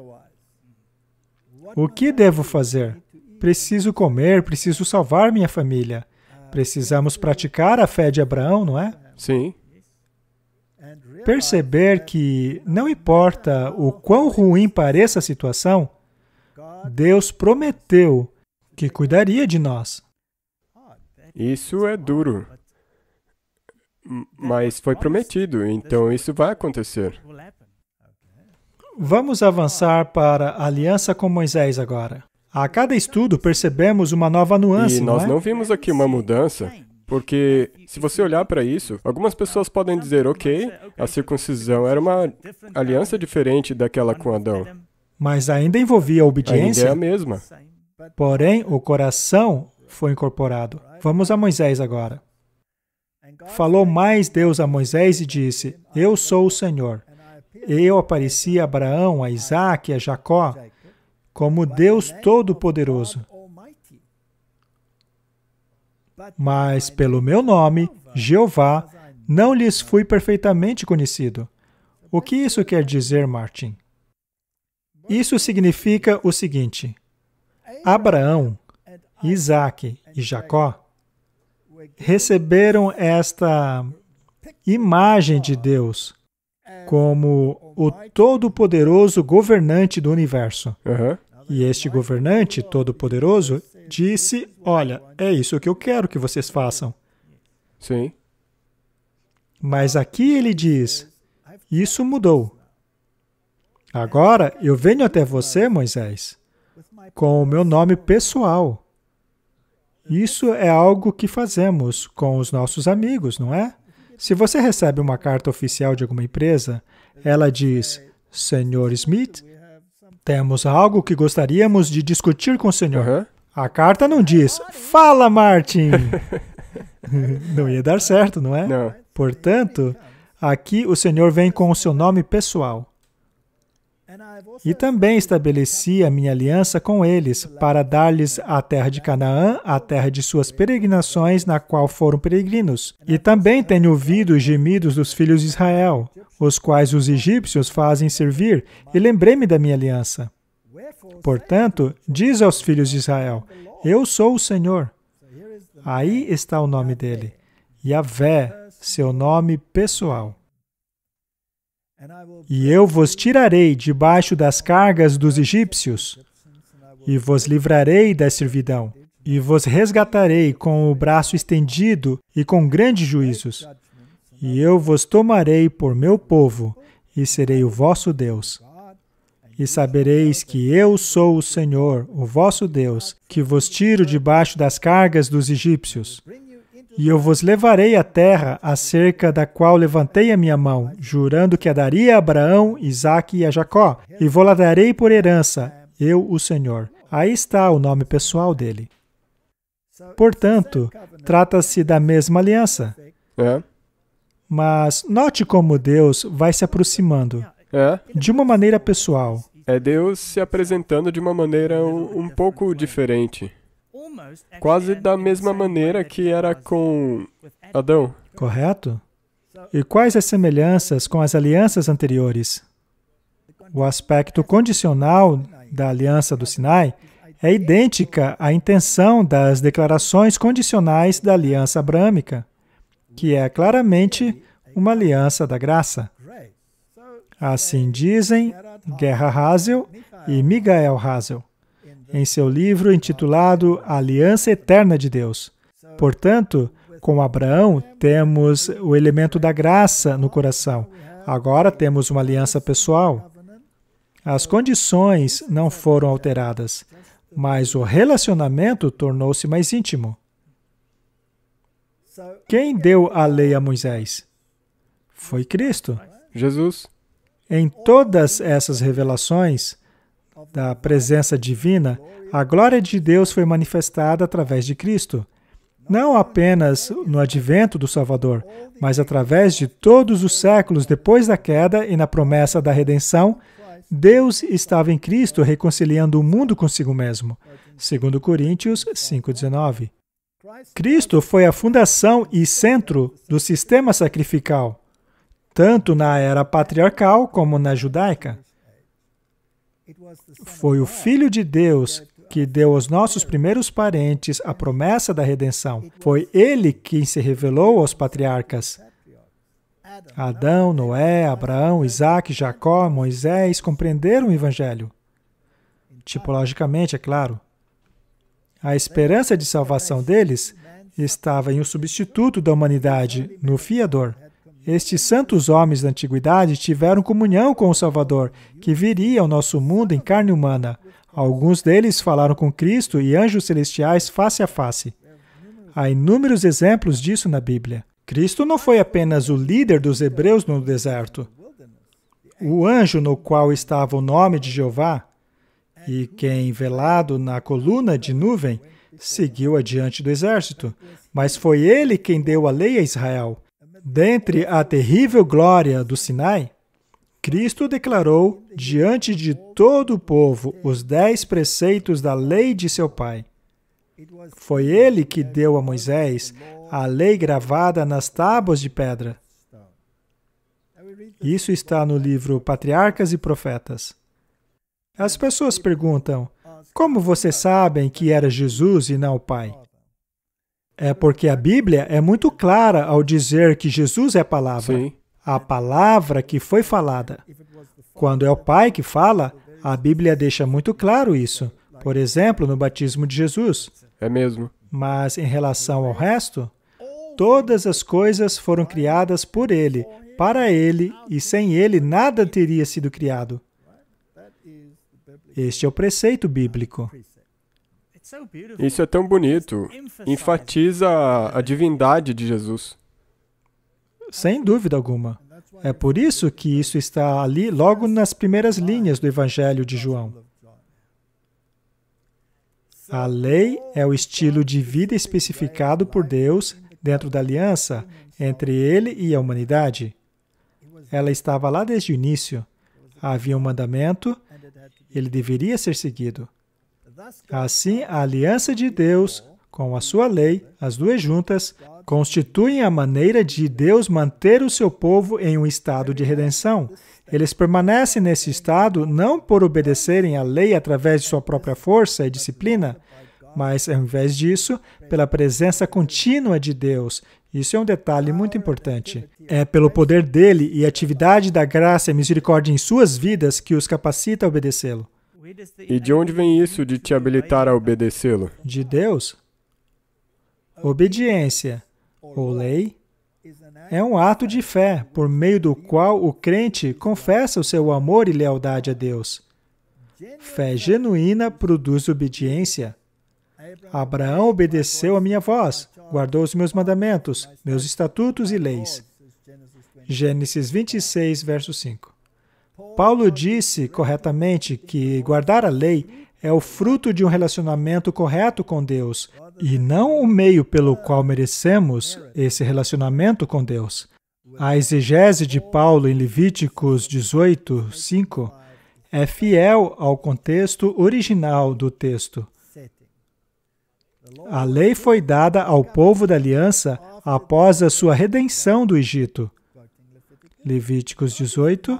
O que devo fazer? Preciso comer, preciso salvar minha família. Precisamos praticar a fé de Abraão, não é? Sim. Perceber que não importa o quão ruim pareça a situação, Deus prometeu que cuidaria de nós. Isso é duro. Mas foi prometido, então isso vai acontecer. Vamos avançar para a aliança com Moisés agora. A cada estudo percebemos uma nova nuance, E nós não é? não vimos aqui uma mudança, porque se você olhar para isso, algumas pessoas podem dizer, ok, a circuncisão era uma aliança diferente daquela com Adão. Mas ainda envolvia a Ainda é obediência. a mesma. Porém, o coração foi incorporado. Vamos a Moisés agora. Falou mais Deus a Moisés e disse, eu sou o Senhor. Eu apareci a Abraão, a Isaac e a Jacó como Deus Todo-Poderoso. Mas pelo meu nome, Jeová, não lhes fui perfeitamente conhecido. O que isso quer dizer, Martin? Isso significa o seguinte: Abraão, Isaac e Jacó receberam esta imagem de Deus como o todo-poderoso governante do universo. Aham. E este governante todo-poderoso disse, olha, é isso que eu quero que vocês façam. Sim. Mas aqui ele diz, isso mudou. Agora eu venho até você, Moisés, com o meu nome pessoal. Isso é algo que fazemos com os nossos amigos, não é? Se você recebe uma carta oficial de alguma empresa, ela diz, Senhor Smith, Temos algo que gostaríamos de discutir com o Senhor. Aham. A carta não diz, fala, Martin! Não ia dar certo, não é? Não. Portanto, aqui o Senhor vem com o seu nome pessoal. E também estabeleci a minha aliança com eles, para dar-lhes a terra de Canaã, a terra de suas peregrinações, na qual foram peregrinos. E também tenho ouvido os gemidos dos filhos de Israel, os quais os egípcios fazem servir, e lembrei-me da minha aliança. Portanto, diz aos filhos de Israel, eu sou o Senhor. Aí está o nome dele, Yahvé, seu nome pessoal. E eu vos tirarei debaixo das cargas dos egípcios, e vos livrarei da servidão, e vos resgatarei com o braço estendido e com grandes juízos. E eu vos tomarei por meu povo, e serei o vosso Deus. E sabereis que eu sou o Senhor, o vosso Deus, que vos tiro debaixo das cargas dos egípcios. E eu vos levarei à terra acerca da qual levantei a minha mão, jurando que a daria a Abraão, Isaque e a Jacó, e vou-la darei por herança, eu, o Senhor. Aí está o nome pessoal dele. Portanto, trata-se da mesma aliança. É. Mas note como Deus vai se aproximando, É. de uma maneira pessoal. É Deus se apresentando de uma maneira um pouco diferente. Quase da mesma maneira que era com Adão. Correto? E quais as semelhanças com as alianças anteriores? O aspecto condicional da aliança do Sinai é idêntica à intenção das declarações condicionais da aliança abrâmica, que é claramente uma aliança da graça. Assim dizem Gerhard Hasel e Michael Hasel, em seu livro intitulado A Aliança Eterna de Deus. Portanto, com Abraão, temos o elemento da graça no coração. Agora temos uma aliança pessoal. As condições não foram alteradas, mas o relacionamento tornou-se mais íntimo. Quem deu a lei a Moisés? Foi Cristo. Jesus. Em todas essas revelações da presença divina, a glória de Deus foi manifestada através de Cristo. Não apenas no advento do Salvador, mas através de todos os séculos depois da queda e na promessa da redenção, Deus estava em Cristo reconciliando o mundo consigo mesmo. 2 Coríntios 5,19. Cristo foi a fundação e centro do sistema sacrificial, tanto na era patriarcal como na judaica. Foi o Filho de Deus que deu aos nossos primeiros parentes a promessa da redenção. Foi Ele quem se revelou aos patriarcas. Adão, Noé, Abraão, Isaque, Jacó, Moisés compreenderam o Evangelho. Tipologicamente, é claro. A esperança de salvação deles estava em um substituto da humanidade, no fiador. Estes santos homens da antiguidade tiveram comunhão com o Salvador, que viria ao nosso mundo em carne humana. Alguns deles falaram com Cristo e anjos celestiais face a face. Há inúmeros exemplos disso na Bíblia. Cristo não foi apenas o líder dos hebreus no deserto. O anjo no qual estava o nome de Jeová, e quem, velado na coluna de nuvem, seguiu adiante do exército. Mas foi ele quem deu a lei a Israel. Dentre a terrível glória do Sinai, Cristo declarou diante de todo o povo os 10 preceitos da lei de seu Pai. Foi ele que deu a Moisés a lei gravada nas tábuas de pedra. Isso está no livro Patriarcas e Profetas. As pessoas perguntam, como vocês sabem que era Jesus e não o Pai? É porque a Bíblia é muito clara ao dizer que Jesus é a palavra. Sim. A palavra que foi falada. Quando é o Pai que fala, a Bíblia deixa muito claro isso. Por exemplo, no batismo de Jesus. É mesmo. Mas em relação ao resto, todas as coisas foram criadas por Ele, para Ele, e sem Ele nada teria sido criado. Este é o preceito bíblico. Isso é tão bonito. Enfatiza a divindade de Jesus. Sem dúvida alguma. É por isso que isso está ali logo nas primeiras linhas do Evangelho de João. A lei é o estilo de vida especificado por Deus dentro da aliança entre Ele e a humanidade. Ela estava lá desde o início. Havia um mandamento, ele deveria ser seguido. Assim, a aliança de Deus com a sua lei, as duas juntas, constituem a maneira de Deus manter o seu povo em um estado de redenção. Eles permanecem nesse estado não por obedecerem à lei através de sua própria força e disciplina, mas, ao invés disso, pela presença contínua de Deus. Isso é um detalhe muito importante. É pelo poder dele e atividade da graça e misericórdia em suas vidas que os capacita a obedecê-lo. E de onde vem isso de te habilitar a obedecê-lo? De Deus. Obediência, ou lei, é um ato de fé, por meio do qual o crente confessa o seu amor e lealdade a Deus. Fé genuína produz obediência. Abraão obedeceu a minha voz, guardou os meus mandamentos, meus estatutos e leis. Gênesis 26, verso 5. Paulo disse corretamente que guardar a lei é o fruto de um relacionamento correto com Deus, e não o meio pelo qual merecemos esse relacionamento com Deus. A exegese de Paulo em Levíticos 18, 5 é fiel ao contexto original do texto. A lei foi dada ao povo da aliança após a sua redenção do Egito. Levíticos 18,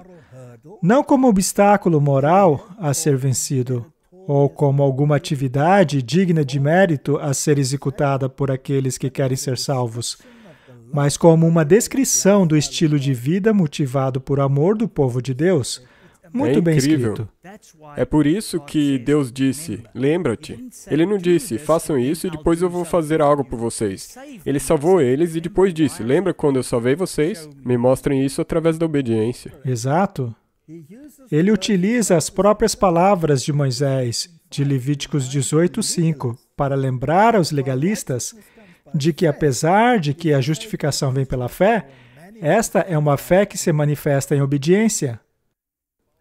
não como obstáculo moral a ser vencido, ou como alguma atividade digna de mérito a ser executada por aqueles que querem ser salvos, mas como uma descrição do estilo de vida motivado por amor do povo de Deus. Muito bem escrito. É por isso que Deus disse, lembra-te. Ele não disse, façam isso e depois eu vou fazer algo por vocês. Ele salvou eles e depois disse, lembra quando eu salvei vocês? Me mostrem isso através da obediência. Exato. Ele utiliza as próprias palavras de Moisés, de Levíticos 18, 5, para lembrar aos legalistas de que, apesar de que a justificação vem pela fé, esta é uma fé que se manifesta em obediência.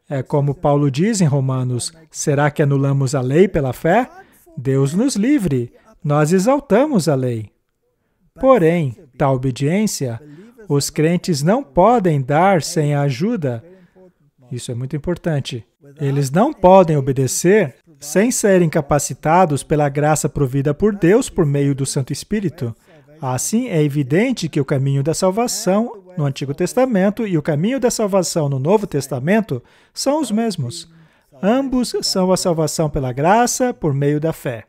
É como Paulo diz em Romanos, será que anulamos a lei pela fé? Deus nos livre, nós exaltamos a lei. Porém, tal obediência, os crentes não podem dar sem a ajuda. Isso é muito importante. Eles não podem obedecer sem serem capacitados pela graça provida por Deus por meio do Santo Espírito. Assim, é evidente que o caminho da salvação no Antigo Testamento e o caminho da salvação no Novo Testamento são os mesmos. Ambos são a salvação pela graça por meio da fé,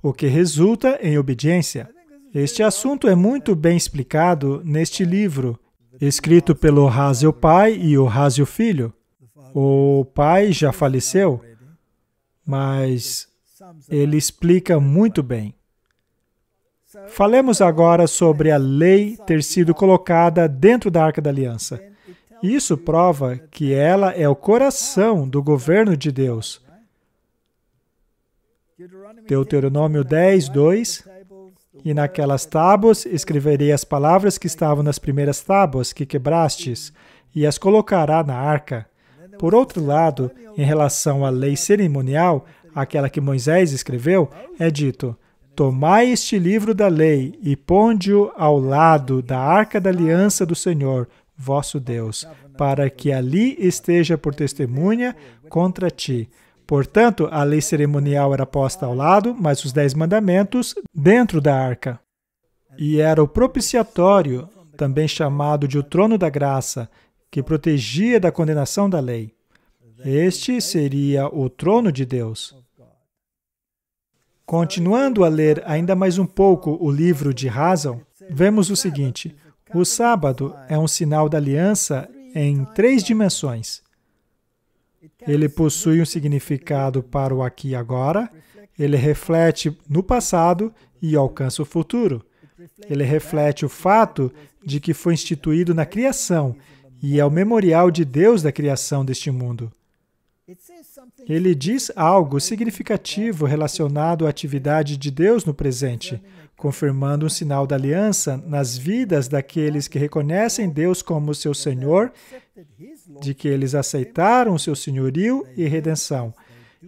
o que resulta em obediência. Este assunto é muito bem explicado neste livro, escrito pelo Hazel pai e o Hazel filho. O pai já faleceu, mas ele explica muito bem. Falemos agora sobre a lei ter sido colocada dentro da Arca da Aliança. Isso prova que ela é o coração do governo de Deus. Deuteronômio 10, 2. E naquelas tábuas escreverei as palavras que estavam nas primeiras tábuas que quebrastes, e as colocará na arca. Por outro lado, em relação à lei cerimonial, aquela que Moisés escreveu, é dito: tomai este livro da lei e ponde-o ao lado da arca da aliança do Senhor, vosso Deus, para que ali esteja por testemunha contra ti. Portanto, a lei cerimonial era posta ao lado, mas os 10 mandamentos dentro da arca. E era o propiciatório, também chamado de o trono da graça, que protegia da condenação da lei. Este seria o trono de Deus. Continuando a ler ainda mais um pouco o livro de Hazel, vemos o seguinte: o sábado é um sinal da aliança em 3 dimensões. Ele possui um significado para o aqui e agora, ele reflete no passado e alcança o futuro. Ele reflete o fato de que foi instituído na criação e é o memorial de Deus da criação deste mundo. Ele diz algo significativo relacionado à atividade de Deus no presente, confirmando um sinal da aliança nas vidas daqueles que reconhecem Deus como seu Senhor, de que eles aceitaram o seu senhorio e redenção,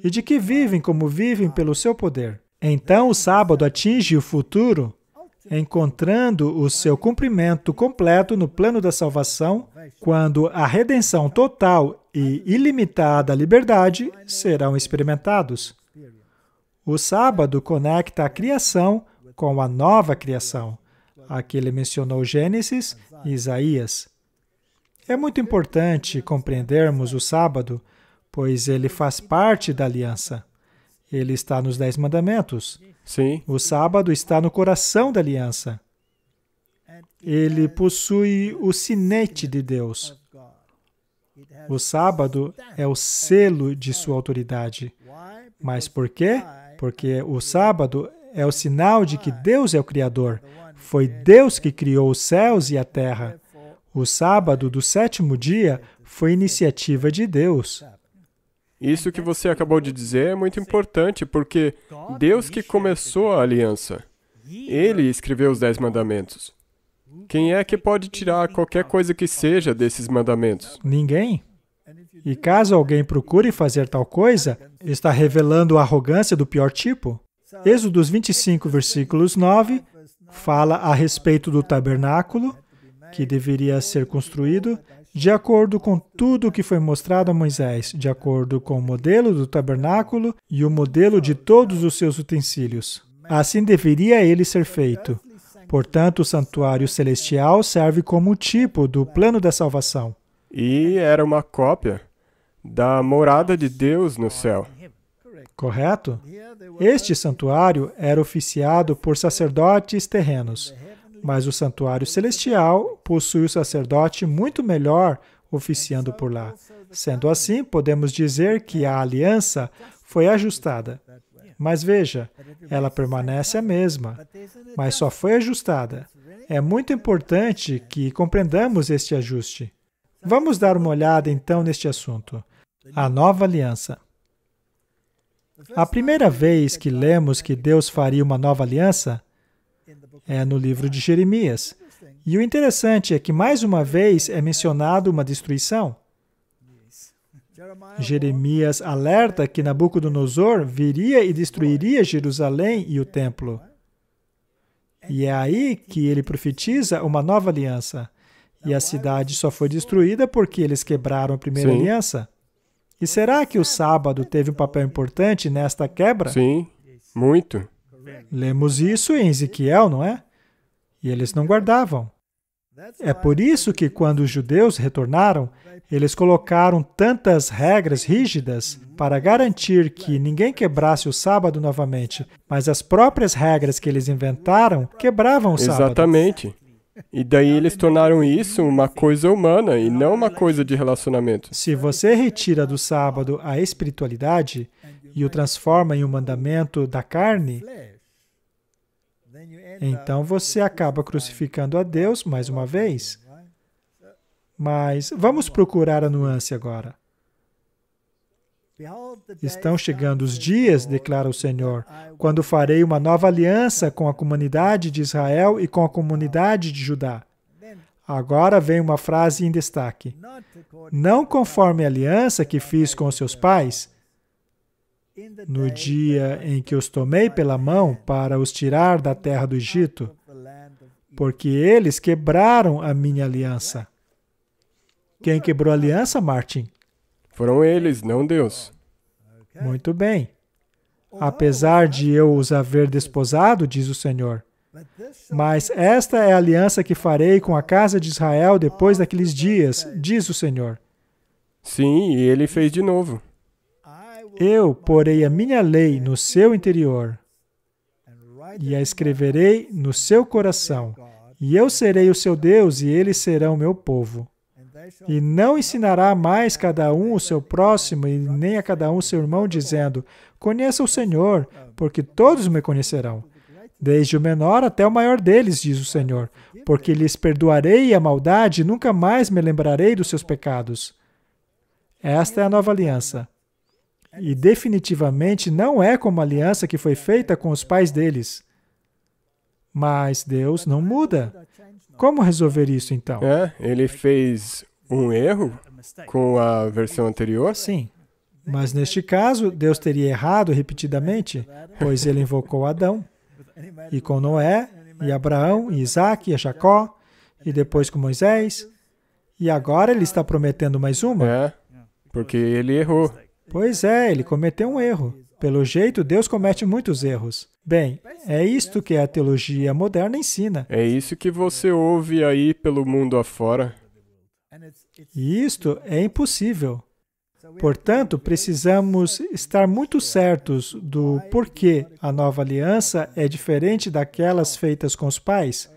e de que vivem como vivem pelo seu poder. Então, o sábado atinge o futuro, encontrando o seu cumprimento completo no plano da salvação, quando a redenção total e ilimitada liberdade serão experimentados. O sábado conecta a criação com a nova criação. Aqui ele mencionou Gênesis e Isaías. É muito importante compreendermos o sábado, pois ele faz parte da aliança. Ele está nos 10 mandamentos. Sim. O sábado está no coração da aliança. Ele possui o sinete de Deus. O sábado é o selo de sua autoridade. Mas por quê? Porque o sábado é o sinal de que Deus é o Criador. Foi Deus que criou os céus e a terra. O sábado do 7º dia foi iniciativa de Deus. Isso que você acabou de dizer é muito importante, porque Deus que começou a aliança. Ele escreveu os 10 mandamentos. Quem é que pode tirar qualquer coisa que seja desses mandamentos? Ninguém. E caso alguém procure fazer tal coisa, está revelando a arrogância do pior tipo. Êxodos 25, versículos 9, fala a respeito do tabernáculo, que deveria ser construído de acordo com tudo o que foi mostrado a Moisés, de acordo com o modelo do tabernáculo e o modelo de todos os seus utensílios. Assim deveria ele ser feito. Portanto, o santuário celestial serve como tipo do plano da salvação. E era uma cópia da morada de Deus no céu. Correto? Este santuário era oficiado por sacerdotes terrenos, mas o santuário celestial possui o sacerdote muito melhor oficiando por lá. Sendo assim, podemos dizer que a aliança foi ajustada. Mas veja, ela permanece a mesma, mas só foi ajustada. É muito importante que compreendamos este ajuste. Vamos dar uma olhada então neste assunto. A nova aliança. A primeira vez que lemos que Deus faria uma nova aliança é no livro de Jeremias. E o interessante é que mais uma vez é mencionado uma destruição. Jeremias alerta que Nabucodonosor viria e destruiria Jerusalém e o templo. E é aí que ele profetiza uma nova aliança. E a cidade só foi destruída porque eles quebraram a primeira aliança. E será que o sábado teve um papel importante nesta quebra? Sim, muito. Lemos isso em Ezequiel, não é? E eles não guardavam. É por isso que quando os judeus retornaram, eles colocaram tantas regras rígidas para garantir que ninguém quebrasse o sábado novamente, mas as próprias regras que eles inventaram quebravam o sábado. Exatamente. E daí eles tornaram isso uma coisa humana e não uma coisa de relacionamento. Se você retira do sábado a espiritualidade e o transforma em um mandamento da carne, então você acaba crucificando a Deus mais uma vez. Mas vamos procurar a nuance agora. Estão chegando os dias, declara o Senhor, quando farei uma nova aliança com a comunidade de Israel e com a comunidade de Judá. Agora vem uma frase em destaque. Não conforme a aliança que fiz com os seus pais, no dia em que os tomei pela mão para os tirar da terra do Egito, porque eles quebraram a minha aliança. Quem quebrou a aliança, Martin? Foram eles, não Deus. Muito bem. Apesar de eu os haver desposado, diz o Senhor, mas esta é a aliança que farei com a casa de Israel depois daqueles dias, diz o Senhor. Sim, e ele fez de novo. Eu porei a minha lei no seu interior e a escreverei no seu coração, e eu serei o seu Deus e eles serão meu povo. E não ensinará mais cada um o seu próximo e nem a cada um seu irmão, dizendo, conheça o Senhor, porque todos me conhecerão. Desde o menor até o maior deles, diz o Senhor, porque lhes perdoarei a maldade e nunca mais me lembrarei dos seus pecados. Esta é a nova aliança. E definitivamente não é como a aliança que foi feita com os pais deles. Mas Deus não muda. Como resolver isso, então? Ele fez um erro com a versão anterior? Sim. Mas neste caso, Deus teria errado repetidamente, pois ele invocou Adão, e com Noé, e Abraão, e Isaac, e Jacó, e depois com Moisés, e agora ele está prometendo mais uma? Porque ele errou. Pois é, ele cometeu um erro. Pelo jeito, Deus comete muitos erros. Bem, é isto que a teologia moderna ensina. É isso que você ouve aí pelo mundo afora. E isto é impossível. Portanto, precisamos estar muito certos do porquê a nova aliança é diferente daquelas feitas com os pais.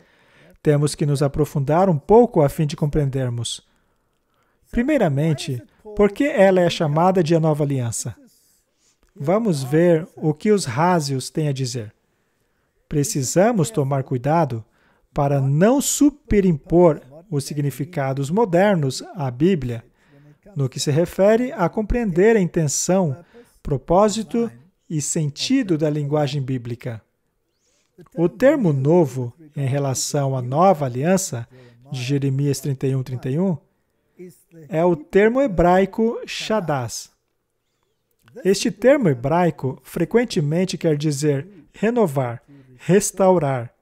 Temos que nos aprofundar um pouco a fim de compreendermos. Primeiramente, por que ela é chamada de a nova aliança? Vamos ver o que os rásios têm a dizer. Precisamos tomar cuidado para não superimpor os significados modernos à Bíblia, no que se refere a compreender a intenção, propósito e sentido da linguagem bíblica. O termo novo em relação à nova aliança, de Jeremias 31:31, é o termo hebraico Shadás. Este termo hebraico frequentemente quer dizer renovar, restaurar.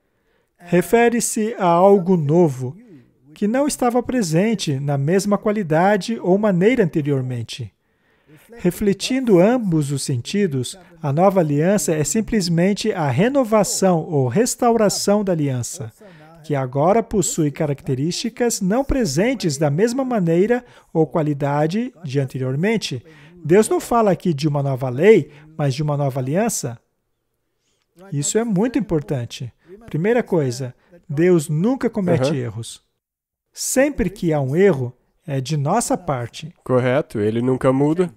Refere-se a algo novo, que não estava presente na mesma qualidade ou maneira anteriormente. Refletindo ambos os sentidos, a nova aliança é simplesmente a renovação ou restauração da aliança, que agora possui características não presentes da mesma maneira ou qualidade de anteriormente. Deus não fala aqui de uma nova lei, mas de uma nova aliança. Isso é muito importante. Primeira coisa, Deus nunca comete erros. Sempre que há um erro, é de nossa parte. Correto, ele nunca muda.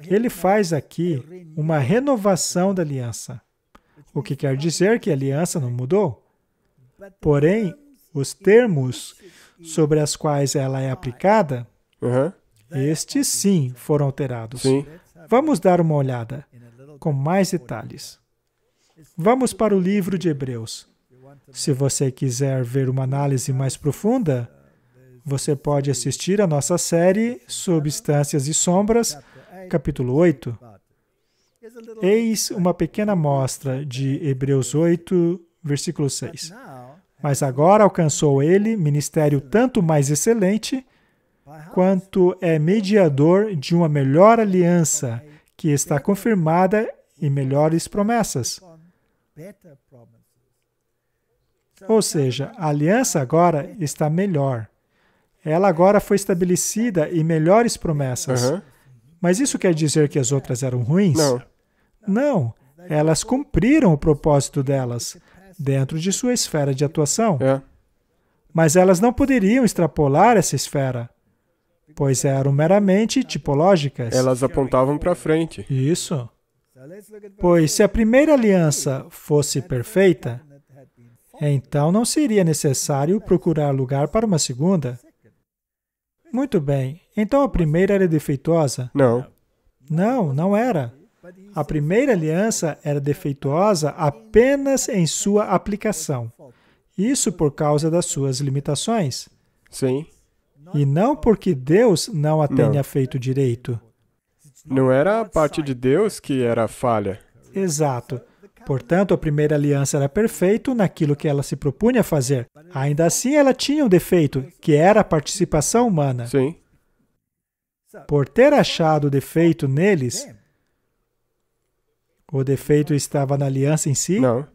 Ele faz aqui uma renovação da aliança, o que quer dizer que a aliança não mudou. Porém, os termos sobre os quais ela é aplicada, estes sim foram alterados. Sim. Vamos dar uma olhada com mais detalhes. Vamos para o livro de Hebreus. Se você quiser ver uma análise mais profunda, você pode assistir a nossa série Substâncias e Sombras, capítulo 8. Eis uma pequena amostra de Hebreus 8, versículo 6. Mas agora alcançou ele ministério tanto mais excelente, quanto é mediador de uma melhor aliança, que está confirmada em melhores promessas. Ou seja, a aliança agora está melhor. Ela agora foi estabelecida em melhores promessas. Mas isso quer dizer que as outras eram ruins? Não. Não. Elas cumpriram o propósito delas, dentro de sua esfera de atuação. Mas elas não poderiam extrapolar essa esfera, pois eram meramente tipológicas. Elas apontavam para frente. Isso. Pois se a primeira aliança fosse perfeita, então não seria necessário procurar lugar para uma segunda. Muito bem. Então a primeira era defeituosa? Não. Não, não era. A primeira aliança era defeituosa apenas em sua aplicação. Isso por causa das suas limitações. Sim. E não porque Deus não a tenha feito direito. Não era a parte de Deus que era a falha. Exato. Portanto, a primeira aliança era perfeita naquilo que ela se propunha a fazer. Ainda assim, ela tinha um defeito, que era a participação humana. Sim. Por ter achado o defeito neles, o defeito estava na aliança em si? Não.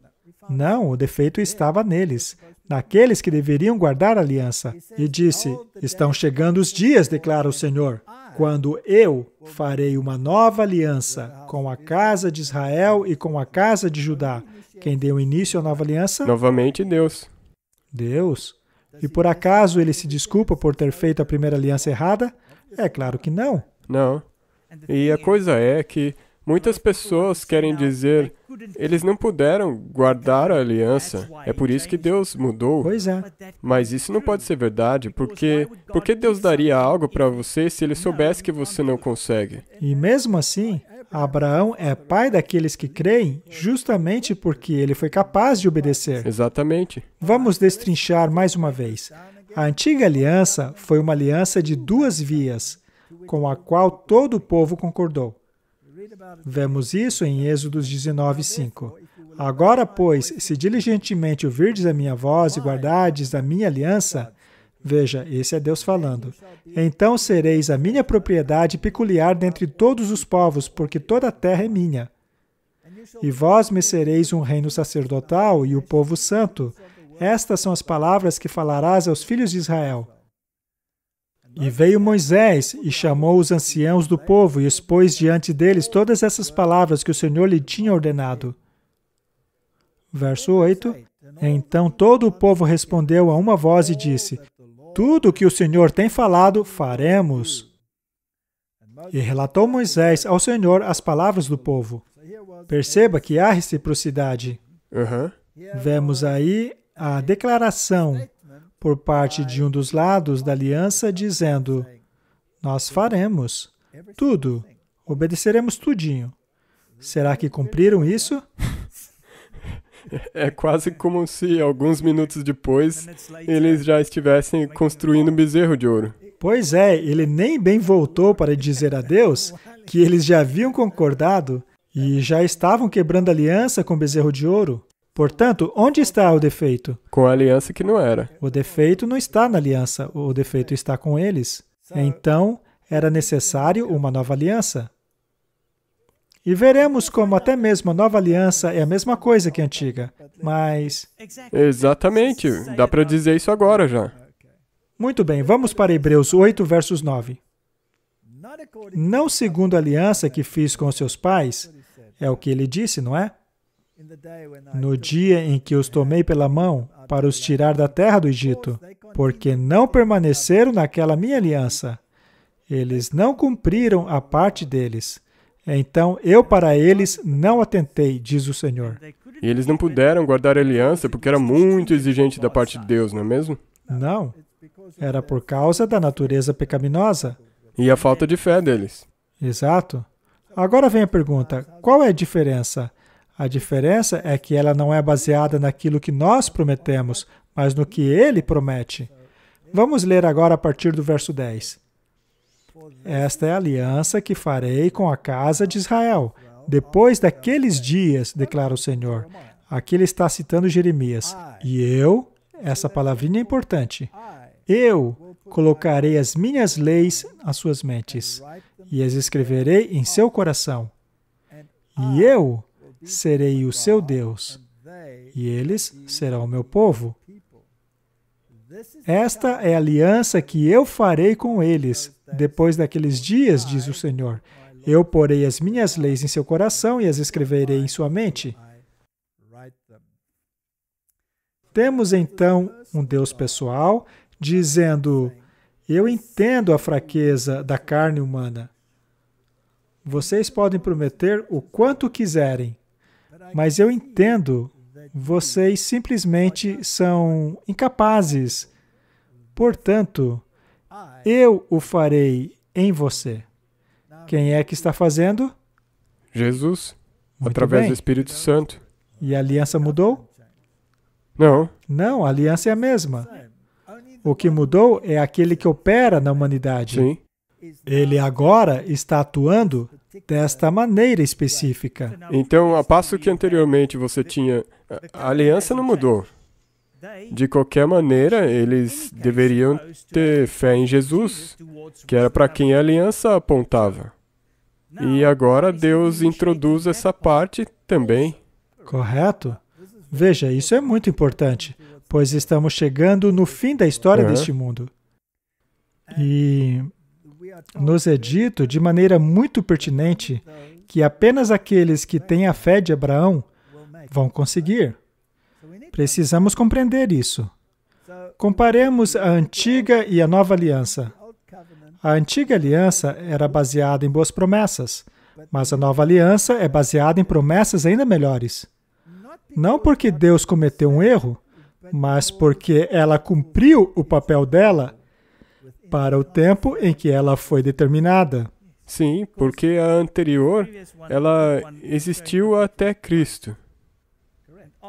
Não, o defeito estava neles, naqueles que deveriam guardar a aliança. E disse, estão chegando os dias, declara o Senhor, quando eu farei uma nova aliança com a casa de Israel e com a casa de Judá. Quem deu início à nova aliança? Novamente Deus. Deus. E por acaso ele se desculpa por ter feito a primeira aliança errada? É claro que não. Não. E a coisa é que muitas pessoas querem dizer, eles não puderam guardar a aliança, é por isso que Deus mudou. Pois é. Mas isso não pode ser verdade, porque por que Deus daria algo para você se Ele soubesse que você não consegue? E mesmo assim, Abraão é pai daqueles que creem justamente porque ele foi capaz de obedecer. Exatamente. Vamos destrinchar mais uma vez. A antiga aliança foi uma aliança de 2 vias, com a qual todo o povo concordou. Vemos isso em Êxodo 19:5. Agora, pois, se diligentemente ouvirdes a minha voz e guardardes a minha aliança, veja, esse é Deus falando, então sereis a minha propriedade peculiar dentre todos os povos, porque toda a terra é minha. E vós me sereis um reino sacerdotal e o povo santo. Estas são as palavras que falarás aos filhos de Israel. E veio Moisés e chamou os anciãos do povo e expôs diante deles todas essas palavras que o Senhor lhe tinha ordenado. Verso 8. Então todo o povo respondeu a uma voz e disse: tudo o que o Senhor tem falado, faremos. E relatou Moisés ao Senhor as palavras do povo. Perceba que há reciprocidade. Vemos aí a declaração por parte de um dos lados da aliança dizendo: nós faremos tudo, obedeceremos tudinho. Será que cumpriram isso? É quase como se, alguns minutos depois, eles já estivessem construindo um bezerro de ouro. Pois é, ele nem bem voltou para dizer a Deus que eles já haviam concordado e já estavam quebrando aliança com o bezerro de ouro. Portanto, onde está o defeito? Com a aliança que não era. O defeito não está na aliança, o defeito está com eles. Então, era necessário uma nova aliança. E veremos como até mesmo a nova aliança é a mesma coisa que a antiga, mas... Exatamente, dá para dizer isso agora já. Muito bem, vamos para Hebreus 8, versos 9. Não segundo a aliança que fiz com os seus pais, é o que ele disse, não é? No dia em que os tomei pela mão para os tirar da terra do Egito, porque não permaneceram naquela minha aliança. Eles não cumpriram a parte deles. Então eu para eles não atentei, diz o Senhor. E eles não puderam guardar a aliança porque era muito exigente da parte de Deus, não é mesmo? Não. Era por causa da natureza pecaminosa. E a falta de fé deles. Exato. Agora vem a pergunta, qual é a diferença? A diferença é que ela não é baseada naquilo que nós prometemos, mas no que Ele promete. Vamos ler agora a partir do verso 10. Esta é a aliança que farei com a casa de Israel. Depois daqueles dias, declara o Senhor. Aqui ele está citando Jeremias. E eu, essa palavrinha é importante, eu colocarei as minhas leis às suas mentes e as escreverei em seu coração. E eu serei o seu Deus, e eles serão o meu povo. Esta é a aliança que eu farei com eles, depois daqueles dias, diz o Senhor. Eu porei as minhas leis em seu coração e as escreverei em sua mente. Temos então um Deus pessoal dizendo: eu entendo a fraqueza da carne humana. Vocês podem prometer o quanto quiserem, mas eu entendo, vocês simplesmente são incapazes. Portanto, eu o farei em você. Quem é que está fazendo? Jesus, Muito através bem. do Espírito Santo. E a aliança mudou? Não, Não, a aliança é a mesma. O que mudou é aquele que opera na humanidade. sim. Ele agora está atuando desta maneira específica. Então, a passo que anteriormente você tinha... A aliança não mudou. De qualquer maneira, eles deveriam ter fé em Jesus, que era para quem a aliança apontava. E agora Deus introduz essa parte também. Correto? Veja, isso é muito importante, pois estamos chegando no fim da história deste mundo. E nos é dito de maneira muito pertinente que apenas aqueles que têm a fé de Abraão vão conseguir. Precisamos compreender isso. Comparemos a antiga e a nova aliança. A antiga aliança era baseada em boas promessas, mas a nova aliança é baseada em promessas ainda melhores. Não porque Deus cometeu um erro, mas porque ela cumpriu o papel dela para o tempo em que ela foi determinada. Sim, porque a anterior, ela existiu até Cristo.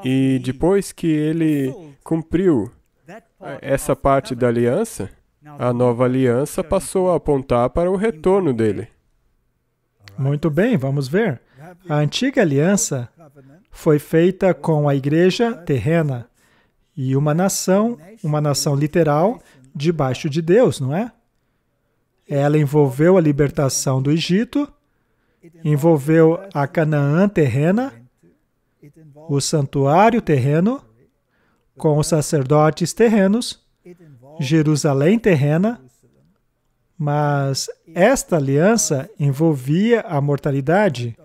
E depois que ele cumpriu essa parte da aliança, a nova aliança passou a apontar para o retorno dele. Muito bem, vamos ver. A antiga aliança foi feita com a igreja terrena e uma nação literal, debaixo de Deus, não é? Ela envolveu a libertação do Egito, envolveu a Canaã terrena, o santuário terreno, com os sacerdotes terrenos, Jerusalém terrena, mas esta aliança envolvia a mortalidade,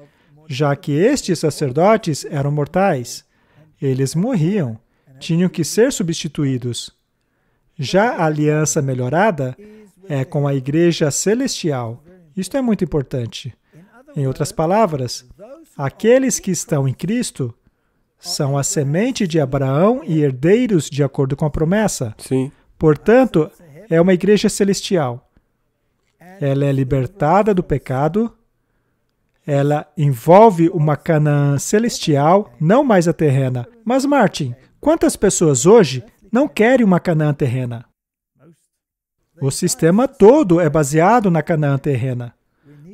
já que estes sacerdotes eram mortais. Eles morriam, tinham que ser substituídos. Já a aliança melhorada é com a igreja celestial. Isto é muito importante. Em outras palavras, aqueles que estão em Cristo são a semente de Abraão e herdeiros de acordo com a promessa. Sim. Portanto, é uma igreja celestial. Ela é libertada do pecado, ela envolve uma Canaã celestial, não mais a terrena. Mas, Martin, quantas pessoas hoje não querem uma Canaã terrena? O sistema todo é baseado na Canaã terrena.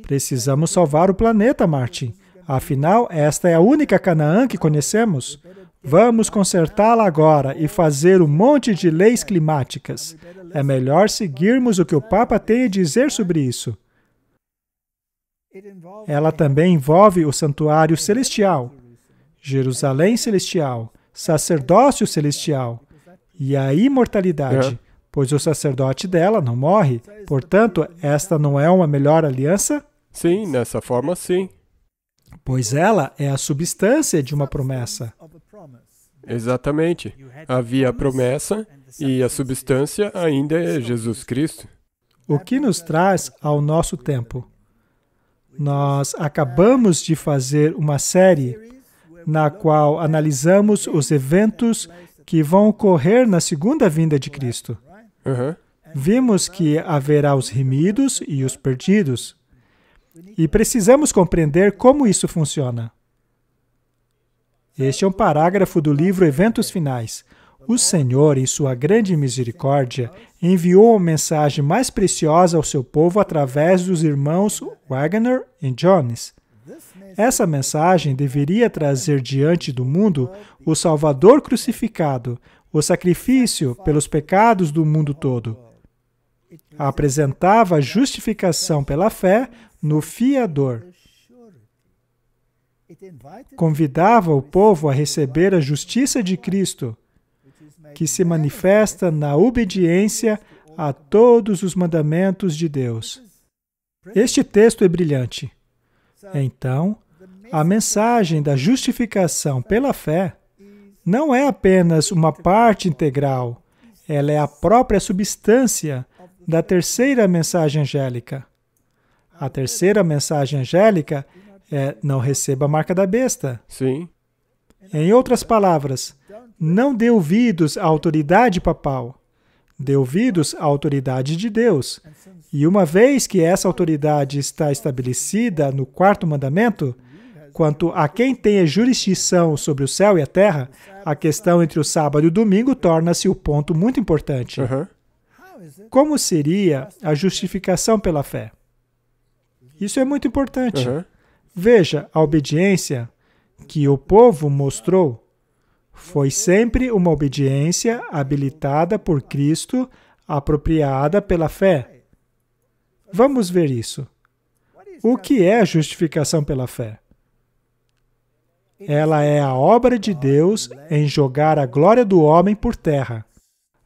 Precisamos salvar o planeta, Martin. Afinal, esta é a única Canaã que conhecemos. Vamos consertá-la agora e fazer um monte de leis climáticas. É melhor seguirmos o que o Papa tem a dizer sobre isso. Ela também envolve o santuário celestial, Jerusalém celestial, sacerdócio celestial e a imortalidade, pois o sacerdote dela não morre. Portanto, esta não é uma melhor aliança? Sim, nessa forma sim. Pois ela é a substância de uma promessa. Exatamente. Havia a promessa e a substância ainda é Jesus Cristo. O que nos traz ao nosso tempo? Nós acabamos de fazer uma série na qual analisamos os eventos que vão ocorrer na segunda vinda de Cristo. Vimos que haverá os remidos e os perdidos. E precisamos compreender como isso funciona. Este é um parágrafo do livro Eventos Finais. O Senhor, em sua grande misericórdia, enviou uma mensagem mais preciosa ao seu povo através dos irmãos Wagner e Jones. Essa mensagem deveria trazer diante do mundo o Salvador crucificado, o sacrifício pelos pecados do mundo todo. Apresentava a justificação pela fé no fiador. Convidava o povo a receber a justiça de Cristo, que se manifesta na obediência a todos os mandamentos de Deus. Este texto é brilhante. Então, a mensagem da justificação pela fé não é apenas uma parte integral, ela é a própria substância da terceira mensagem angélica. A terceira mensagem angélica é: não receba a marca da besta. Sim. Em outras palavras, não dê ouvidos à autoridade papal. Dê ouvidos à autoridade de Deus. E uma vez que essa autoridade está estabelecida no quarto mandamento, quanto a quem tem a jurisdição sobre o céu e a terra, a questão entre o sábado e o domingo torna-se o ponto muito importante. Como seria a justificação pela fé? Isso é muito importante. Veja, a obediência que o povo mostrou foi sempre uma obediência habilitada por Cristo, apropriada pela fé. Vamos ver isso. O que é a justificação pela fé? Ela é a obra de Deus em jogar a glória do homem por terra.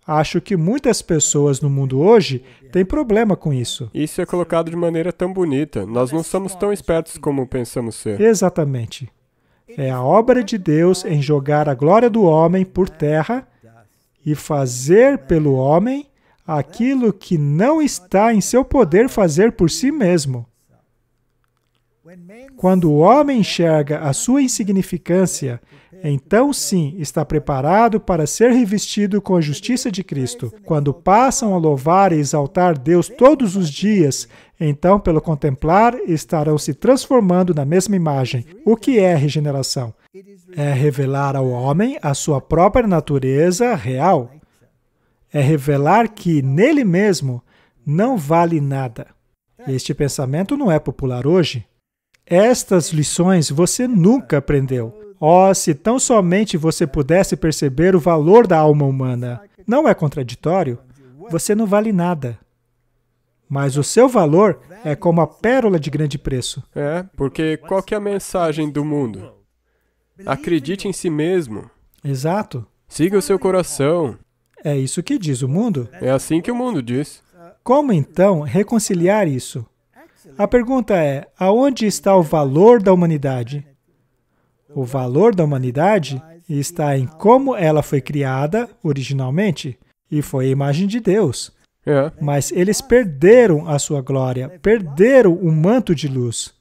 Acho que muitas pessoas no mundo hoje têm problema com isso. Isso é colocado de maneira tão bonita. Nós não somos tão espertos como pensamos ser. Exatamente. É a obra de Deus em jogar a glória do homem por terra e fazer pelo homem aquilo que não está em seu poder fazer por si mesmo. Quando o homem enxerga a sua insignificância, então sim está preparado para ser revestido com a justiça de Cristo. Quando passam a louvar e exaltar Deus todos os dias então, pelo contemplar, estarão se transformando na mesma imagem. O que é regeneração? É revelar ao homem a sua própria natureza real. É revelar que nele mesmo não vale nada. Este pensamento não é popular hoje. Estas lições você nunca aprendeu. Oh, se tão somente você pudesse perceber o valor da alma humana. Não é contraditório? Você não vale nada. Mas o seu valor é como a pérola de grande preço. Porque qual que é a mensagem do mundo? Acredite em si mesmo. Exato. Siga o seu coração. É isso que diz o mundo. É assim que o mundo diz. Como então reconciliar isso? A pergunta é, aonde está o valor da humanidade? O valor da humanidade está em como ela foi criada originalmente, e foi a imagem de Deus. Mas eles perderam a sua glória, perderam o manto de luz,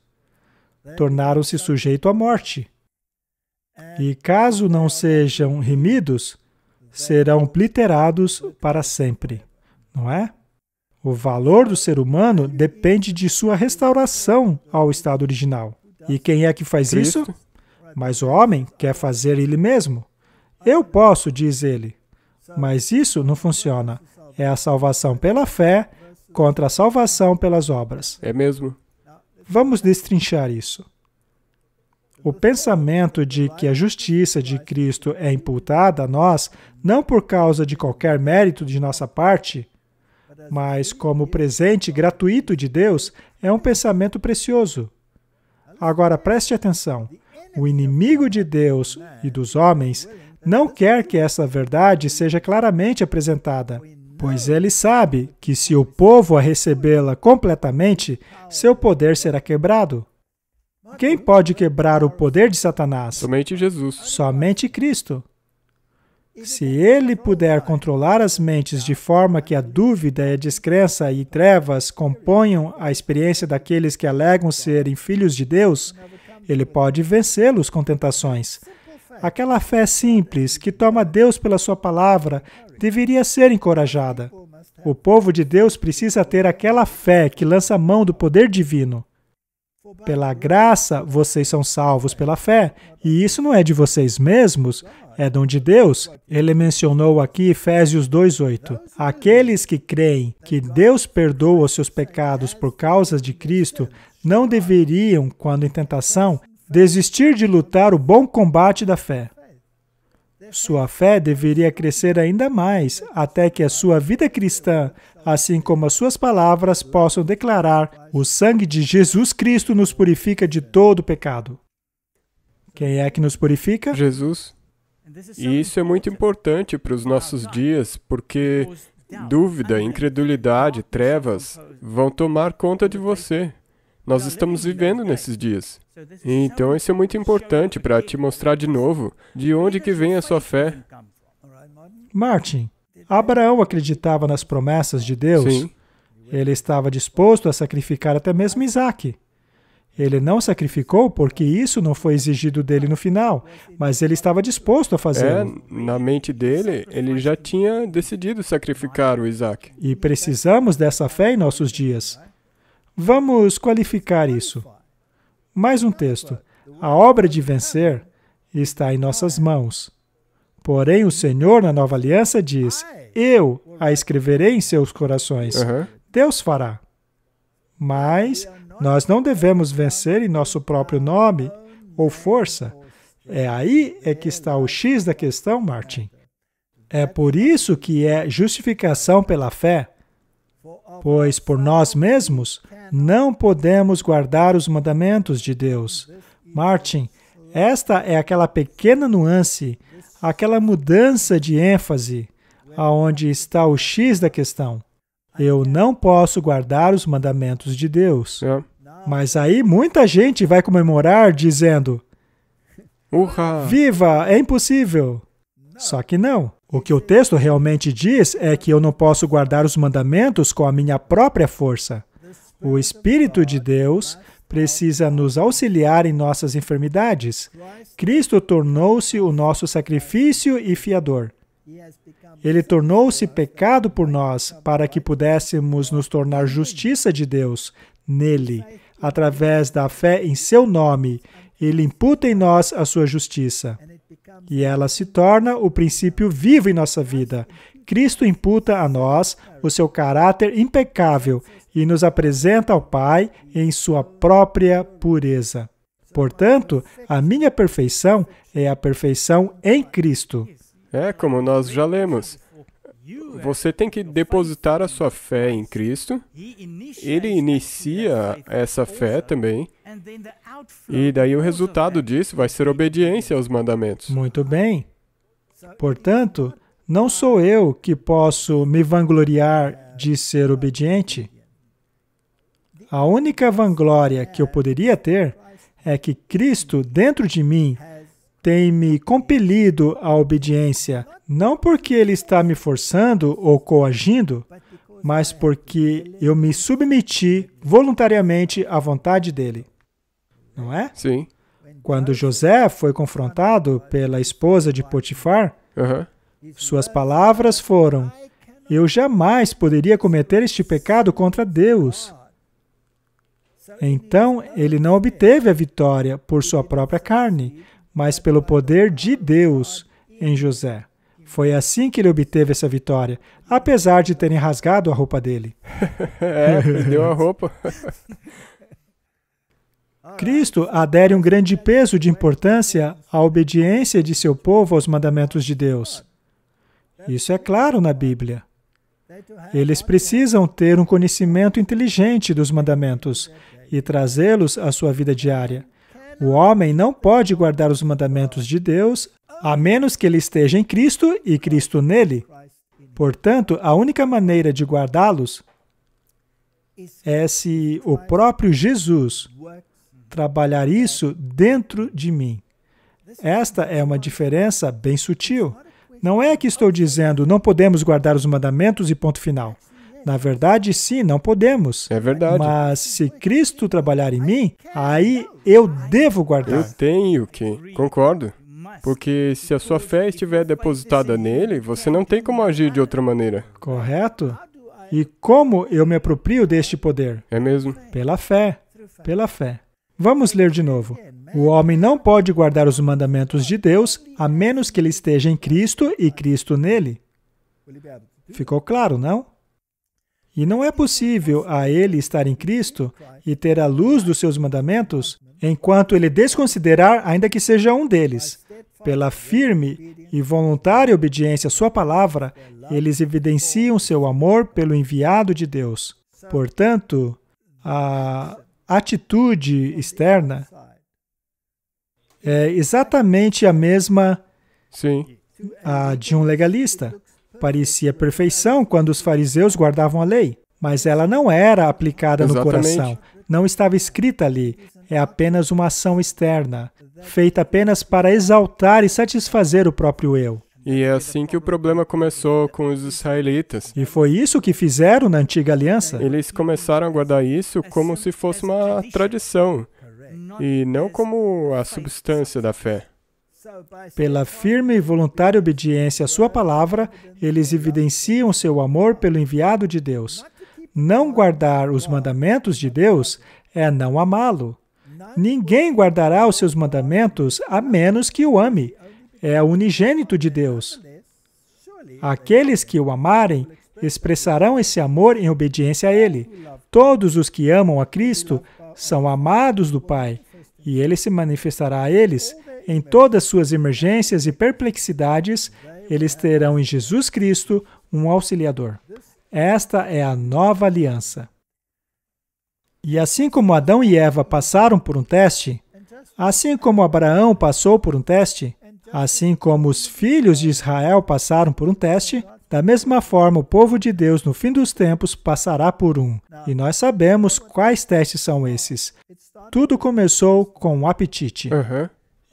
tornaram-se sujeitos à morte. E caso não sejam remidos, serão obliterados para sempre, não é? O valor do ser humano depende de sua restauração ao estado original. E quem é que faz Cristo. isso? Mas o homem quer fazer ele mesmo. Eu posso, diz ele. Mas isso não funciona. É a salvação pela fé contra a salvação pelas obras. É mesmo. Vamos destrinchar isso. O pensamento de que a justiça de Cristo é imputada a nós, não por causa de qualquer mérito de nossa parte, mas como presente gratuito de Deus, é um pensamento precioso. Agora, preste atenção. O inimigo de Deus e dos homens não quer que essa verdade seja claramente apresentada, pois ele sabe que se o povo a recebê-la completamente, seu poder será quebrado. Quem pode quebrar o poder de Satanás? Somente Jesus. Somente Cristo. Se ele puder controlar as mentes de forma que a dúvida, a descrença e trevas componham a experiência daqueles que alegam serem filhos de Deus, ele pode vencê-los com tentações. Aquela fé simples que toma Deus pela sua palavra deveria ser encorajada. O povo de Deus precisa ter aquela fé que lança mão do poder divino. Pela graça, vocês são salvos pela fé, e isso não é de vocês mesmos, é dom de Deus. Ele mencionou aqui Efésios 2:8. Aqueles que creem que Deus perdoa os seus pecados por causa de Cristo não deveriam, quando em tentação, desistir de lutar o bom combate da fé. Sua fé deveria crescer ainda mais, até que a sua vida cristã, assim como as suas palavras, possam declarar: o sangue de Jesus Cristo nos purifica de todo pecado. Quem é que nos purifica? Jesus. E isso é muito importante para os nossos dias, porque dúvida, incredulidade, trevas vão tomar conta de você. Nós estamos vivendo nesses dias. Então isso é muito importante para te mostrar de novo de onde que vem a sua fé. Martin, Abraão acreditava nas promessas de Deus. Sim. Ele estava disposto a sacrificar até mesmo Isaque. Ele não sacrificou porque isso não foi exigido dele no final, mas ele estava disposto a fazê-lo. Na mente dele, ele já tinha decidido sacrificar o Isaac. E precisamos dessa fé em nossos dias. Vamos qualificar isso. Mais um texto. A obra de vencer está em nossas mãos. Porém, o Senhor, na nova aliança, diz: eu a escreverei em seus corações. Deus fará. Mas nós não devemos vencer em nosso próprio nome ou força. É aí que está o X da questão, Martin. É por isso que é justificação pela fé. Pois por nós mesmos não podemos guardar os mandamentos de Deus. Martin, esta é aquela pequena nuance, aquela mudança de ênfase, aonde está o X da questão. Eu não posso guardar os mandamentos de Deus. Mas aí muita gente vai comemorar dizendo: Urra! Viva, é impossível. Só que não. O que o texto realmente diz é que eu não posso guardar os mandamentos com a minha própria força. O Espírito de Deus precisa nos auxiliar em nossas enfermidades. Cristo tornou-se o nosso sacrifício e fiador. Ele tornou-se pecado por nós, para que pudéssemos nos tornar justiça de Deus nele, através da fé em seu nome. Ele imputa em nós a sua justiça. E ela se torna o princípio vivo em nossa vida. Cristo imputa a nós o seu caráter impecável e nos apresenta ao Pai em sua própria pureza. Portanto, a minha perfeição é a perfeição em Cristo. É como nós já lemos. Você tem que depositar a sua fé em Cristo. Ele inicia essa fé também. E daí o resultado disso vai ser obediência aos mandamentos. Muito bem. Portanto, não sou eu que posso me vangloriar de ser obediente. A única vanglória que eu poderia ter é que Cristo, dentro de mim, tem me compelido à obediência, não porque Ele está me forçando ou coagindo, mas porque eu me submeti voluntariamente à vontade dEle. Não é? Sim. Quando José foi confrontado pela esposa de Potifar, suas palavras foram: eu jamais poderia cometer este pecado contra Deus. Então, ele não obteve a vitória por sua própria carne, mas pelo poder de Deus em José. Foi assim que ele obteve essa vitória, apesar de terem rasgado a roupa dele. Deu a roupa. Cristo adere um grande peso de importância à obediência de seu povo aos mandamentos de Deus. Isso é claro na Bíblia. Eles precisam ter um conhecimento inteligente dos mandamentos e trazê-los à sua vida diária. O homem não pode guardar os mandamentos de Deus a menos que ele esteja em Cristo e Cristo nele. Portanto, a única maneira de guardá-los é se o próprio Jesus trabalhar isso dentro de mim. Esta é uma diferença bem sutil. Não é que estou dizendo não podemos guardar os mandamentos e ponto final. Na verdade, sim, não podemos. É verdade. Mas se Cristo trabalhar em mim, aí eu devo guardar. Eu tenho que. Concordo. Porque se a sua fé estiver depositada nele, você não tem como agir de outra maneira. Correto? E como eu me aproprio deste poder? É mesmo. Pela fé. Pela fé. Vamos ler de novo. O homem não pode guardar os mandamentos de Deus a menos que ele esteja em Cristo e Cristo nele. Ficou claro, não? E não é possível a ele estar em Cristo e ter a luz dos seus mandamentos enquanto ele desconsiderar, ainda que seja um deles. Pela firme e voluntária obediência à sua palavra, eles evidenciam seu amor pelo enviado de Deus. Portanto, a atitude externa é exatamente a mesma a de um legalista. Parecia perfeição quando os fariseus guardavam a lei, mas ela não era aplicada no coração. Não estava escrita ali. É apenas uma ação externa, feita apenas para exaltar e satisfazer o próprio eu. E é assim que o problema começou com os israelitas. E foi isso que fizeram na antiga aliança. Eles começaram a guardar isso como se fosse uma tradição, e não como a substância da fé. Pela firme e voluntária obediência à sua palavra, eles evidenciam seu amor pelo enviado de Deus. Não guardar os mandamentos de Deus é não amá-lo. Ninguém guardará os seus mandamentos a menos que o ame. É o unigênito de Deus. Aqueles que o amarem expressarão esse amor em obediência a Ele. Todos os que amam a Cristo são amados do Pai, e Ele se manifestará a eles. Em todas suas emergências e perplexidades, eles terão em Jesus Cristo um auxiliador. Esta é a nova aliança. E assim como Adão e Eva passaram por um teste, assim como Abraão passou por um teste, assim como os filhos de Israel passaram por um teste, da mesma forma o povo de Deus no fim dos tempos passará por um. E nós sabemos quais testes são esses. Tudo começou com um apetite.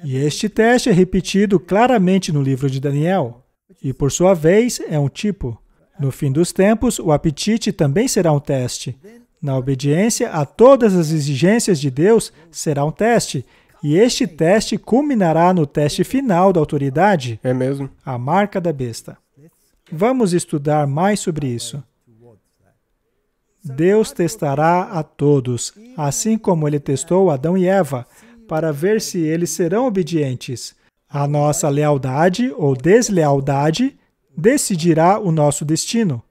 E este teste é repetido claramente no livro de Daniel. E, por sua vez, é um tipo. No fim dos tempos, o apetite também será um teste. Na obediência a todas as exigências de Deus, será um teste. E este teste culminará no teste final da autoridade, É mesmo? a marca da besta. Vamos estudar mais sobre isso. Deus testará a todos, assim como Ele testou Adão e Eva, para ver se eles serão obedientes. A nossa lealdade ou deslealdade decidirá o nosso destino.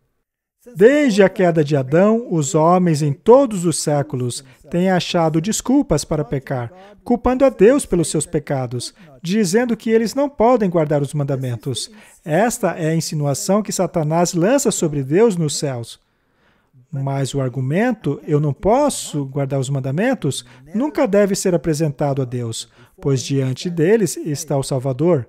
Desde a queda de Adão, os homens em todos os séculos têm achado desculpas para pecar, culpando a Deus pelos seus pecados, dizendo que eles não podem guardar os mandamentos. Esta é a insinuação que Satanás lança sobre Deus nos céus. Mas o argumento, eu não posso guardar os mandamentos, nunca deve ser apresentado a Deus, pois diante deles está o Salvador.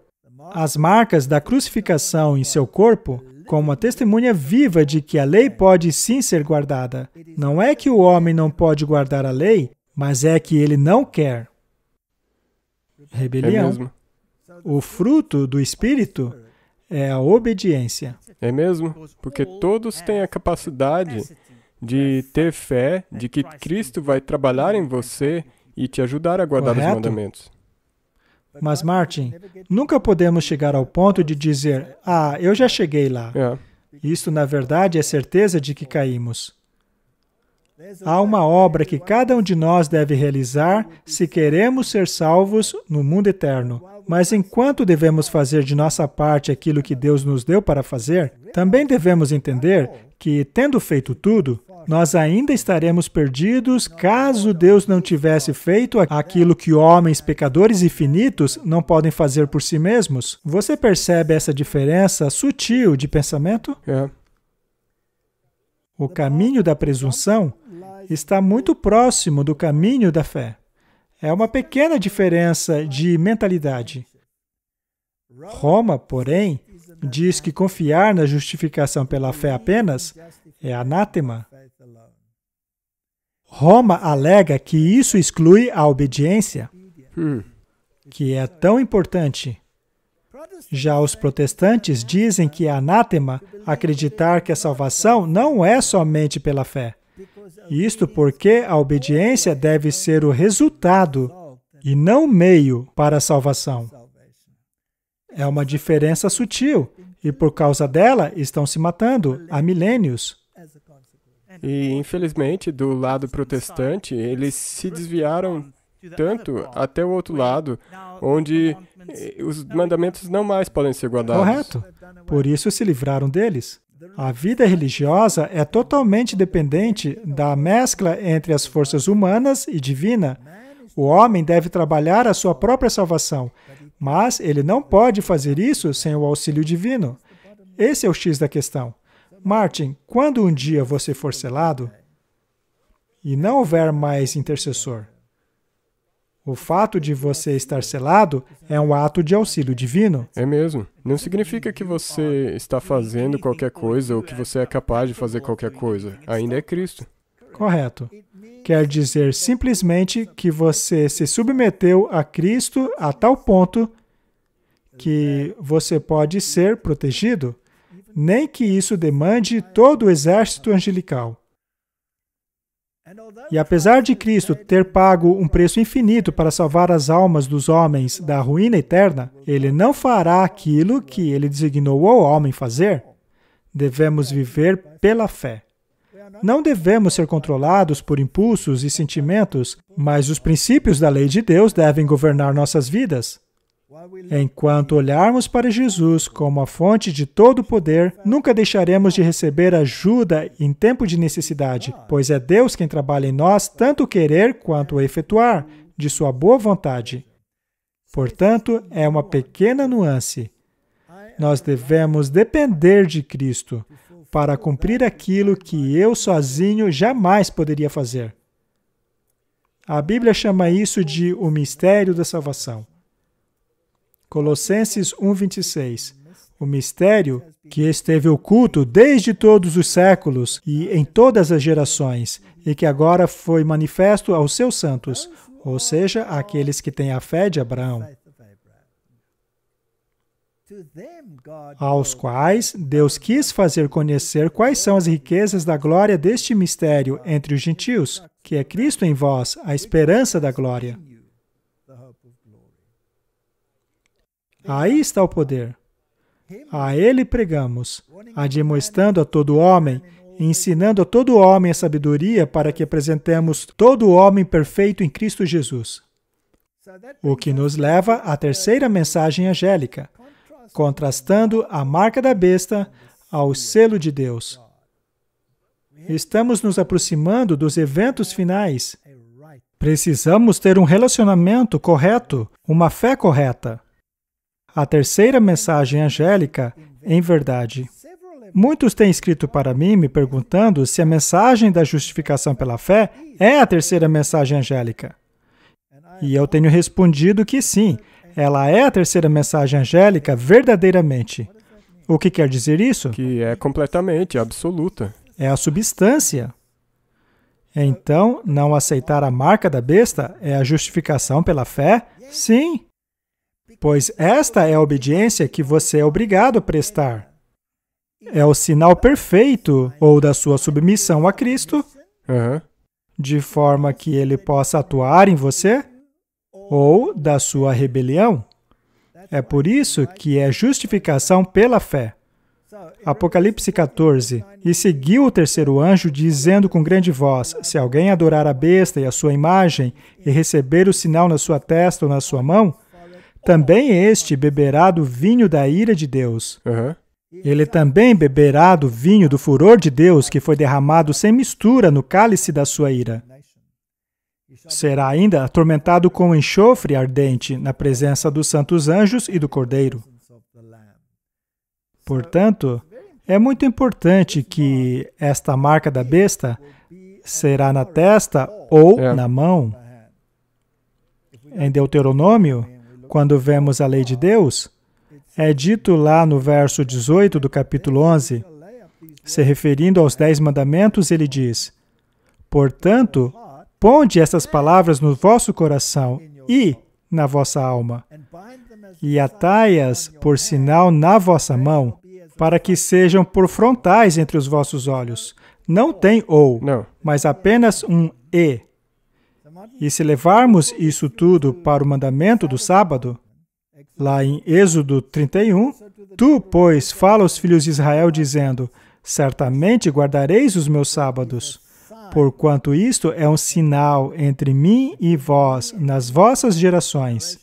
As marcas da crucificação em seu corpo, como uma testemunha viva de que a lei pode sim ser guardada. Não é que o homem não pode guardar a lei, mas é que ele não quer. É Rebelião. mesmo? O fruto do Espírito é a obediência. É mesmo? Porque todos têm a capacidade de ter fé de que Cristo vai trabalhar em você e te ajudar a guardar os Correto. mandamentos. Mas, Martin, nunca podemos chegar ao ponto de dizer, eu já cheguei lá. É. Isso, na verdade, é certeza de que caímos. Há uma obra que cada um de nós deve realizar se queremos ser salvos no mundo eterno. Mas enquanto devemos fazer de nossa parte aquilo que Deus nos deu para fazer, também devemos entender que, tendo feito tudo, nós ainda estaremos perdidos caso Deus não tivesse feito aquilo que homens pecadores e finitos não podem fazer por si mesmos. Você percebe essa diferença sutil de pensamento? É. O caminho da presunção está muito próximo do caminho da fé. É uma pequena diferença de mentalidade. Roma, porém, diz que confiar na justificação pela fé apenas é anátema. Roma alega que isso exclui a obediência, que é tão importante. Já os protestantes dizem que é anátema acreditar que a salvação não é somente pela fé. Isto porque a obediência deve ser o resultado e não o meio para a salvação. É uma diferença sutil e por causa dela estão se matando há milênios. E, infelizmente, do lado protestante, eles se desviaram tanto até o outro lado, onde os mandamentos não mais podem ser guardados. Correto. Por isso se livraram deles. A vida religiosa é totalmente dependente da mescla entre as forças humanas e divina. O homem deve trabalhar a sua própria salvação, mas ele não pode fazer isso sem o auxílio divino. Esse é o X da questão. Martin, quando um dia você for selado e não houver mais intercessor, o fato de você estar selado é um ato de auxílio divino. É mesmo. Não significa que você está fazendo qualquer coisa ou que você é capaz de fazer qualquer coisa. Ainda é Cristo. Correto. Quer dizer simplesmente que você se submeteu a Cristo a tal ponto que você pode ser protegido, nem que isso demande todo o exército angelical. E apesar de Cristo ter pago um preço infinito para salvar as almas dos homens da ruína eterna, Ele não fará aquilo que Ele designou ao homem fazer. Devemos viver pela fé. Não devemos ser controlados por impulsos e sentimentos, mas os princípios da lei de Deus devem governar nossas vidas. Enquanto olharmos para Jesus como a fonte de todo o poder, nunca deixaremos de receber ajuda em tempo de necessidade, pois é Deus quem trabalha em nós tanto o querer quanto o efetuar, de sua boa vontade. Portanto, é uma pequena nuance. Nós devemos depender de Cristo para cumprir aquilo que eu sozinho jamais poderia fazer. A Bíblia chama isso de o mistério da salvação. Colossenses 1:26. O mistério que esteve oculto desde todos os séculos e em todas as gerações, e que agora foi manifesto aos seus santos, ou seja, àqueles que têm a fé de Abraão, aos quais Deus quis fazer conhecer quais são as riquezas da glória deste mistério entre os gentios, que é Cristo em vós, a esperança da glória. Aí está o poder. A ele pregamos, admoestando a todo homem, ensinando a todo homem a sabedoria para que apresentemos todo homem perfeito em Cristo Jesus. O que nos leva à terceira mensagem angélica, contrastando a marca da besta ao selo de Deus. Estamos nos aproximando dos eventos finais. Precisamos ter um relacionamento correto, uma fé correta. A terceira mensagem angélica, em verdade. Muitos têm escrito para mim me perguntando se a mensagem da justificação pela fé é a terceira mensagem angélica. E eu tenho respondido que sim, ela é a terceira mensagem angélica verdadeiramente. O que quer dizer isso? Que é completamente absoluta. É a substância. Então, não aceitar a marca da besta é a justificação pela fé? Sim. Pois esta é a obediência que você é obrigado a prestar. É o sinal perfeito ou da sua submissão a Cristo, de forma que Ele possa atuar em você, ou da sua rebelião. É por isso que é justificação pela fé. Apocalipse 14. E seguiu o terceiro anjo, dizendo com grande voz: se alguém adorar a besta e a sua imagem, e receber o sinal na sua testa ou na sua mão, também este beberá do vinho da ira de Deus. Ele também beberá do vinho do furor de Deus, que foi derramado sem mistura no cálice da sua ira. Será ainda atormentado com enxofre ardente na presença dos santos anjos e do Cordeiro. Portanto, é muito importante que esta marca da besta será na testa ou na mão. Em Deuteronômio, quando vemos a lei de Deus, é dito lá no verso 18 do capítulo 11, se referindo aos 10 mandamentos, ele diz: portanto, ponde estas palavras no vosso coração e na vossa alma, e atai-as por sinal na vossa mão, para que sejam por frontais entre os vossos olhos. Não tem ou, mas apenas um e. E se levarmos isso tudo para o mandamento do sábado, lá em Êxodo 31, tu, pois, fala aos filhos de Israel, dizendo: certamente guardareis os meus sábados, porquanto isto é um sinal entre mim e vós nas vossas gerações,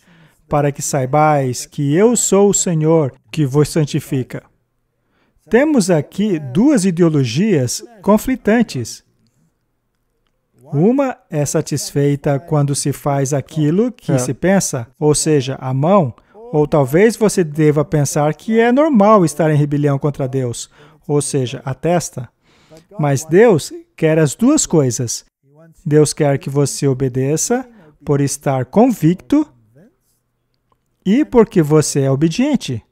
para que saibais que eu sou o Senhor que vos santifica. Temos aqui duas ideologias conflitantes. Uma é satisfeita quando se faz aquilo que se pensa, ou seja, a mão, ou talvez você deva pensar que é normal estar em rebelião contra Deus, ou seja, a testa. Mas Deus quer as duas coisas. Deus quer que você obedeça por estar convicto e porque você é obediente.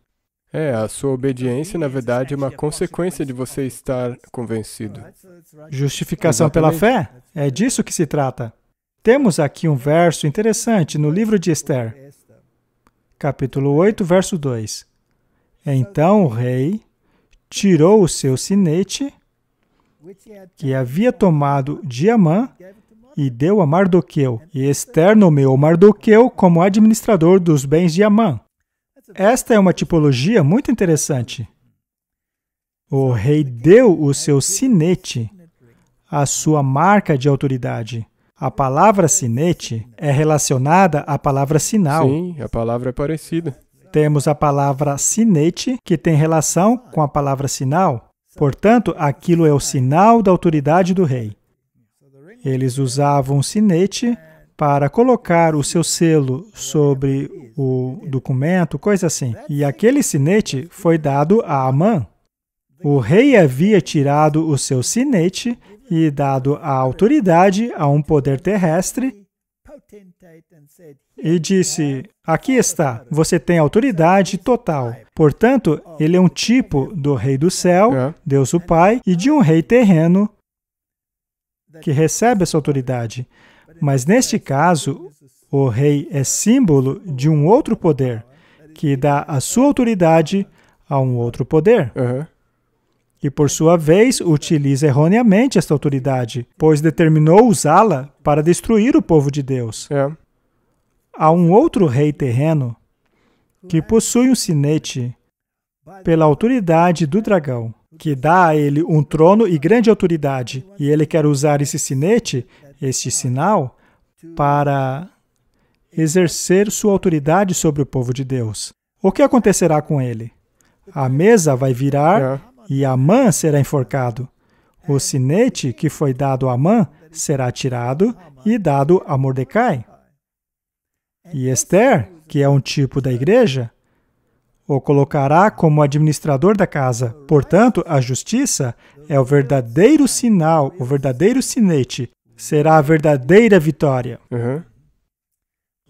A sua obediência, na verdade, é uma consequência de você estar convencido. Justificação pela fé? É disso que se trata. Temos aqui um verso interessante no livro de Esther, capítulo 8, verso 2. Então o rei tirou o seu sinete, que havia tomado de Amã, e deu a Mardoqueu. E Esther nomeou Mardoqueu como administrador dos bens de Amã. Esta é uma tipologia muito interessante. O rei deu o seu sinete, a sua marca de autoridade. A palavra sinete é relacionada à palavra sinal. Sim, a palavra é parecida. Temos a palavra sinete, que tem relação com a palavra sinal. Portanto, aquilo é o sinal da autoridade do rei. Eles usavam o sinete para colocar o seu selo sobre o documento, coisa assim. E aquele sinete foi dado a Amã. O rei havia tirado o seu sinete e dado a autoridade a um poder terrestre e disse: aqui está, você tem autoridade total. Portanto, ele é um tipo do rei do céu, Deus o Pai, e de um rei terreno que recebe essa autoridade. Mas neste caso, o rei é símbolo de um outro poder, que dá a sua autoridade a um outro poder. E, por sua vez, utiliza erroneamente esta autoridade, pois determinou usá-la para destruir o povo de Deus. Há um outro rei terreno, que possui um sinete pela autoridade do dragão, que dá a ele um trono e grande autoridade. E ele quer usar esse sinete, este sinal, para exercer sua autoridade sobre o povo de Deus. O que acontecerá com ele? A mesa vai virar e Amã será enforcado. O sinete que foi dado a Amã será tirado e dado a Mordecai. E Esther, que é um tipo da igreja, o colocará como administrador da casa. Portanto, a justiça é o verdadeiro sinal, o verdadeiro sinete. Será a verdadeira vitória.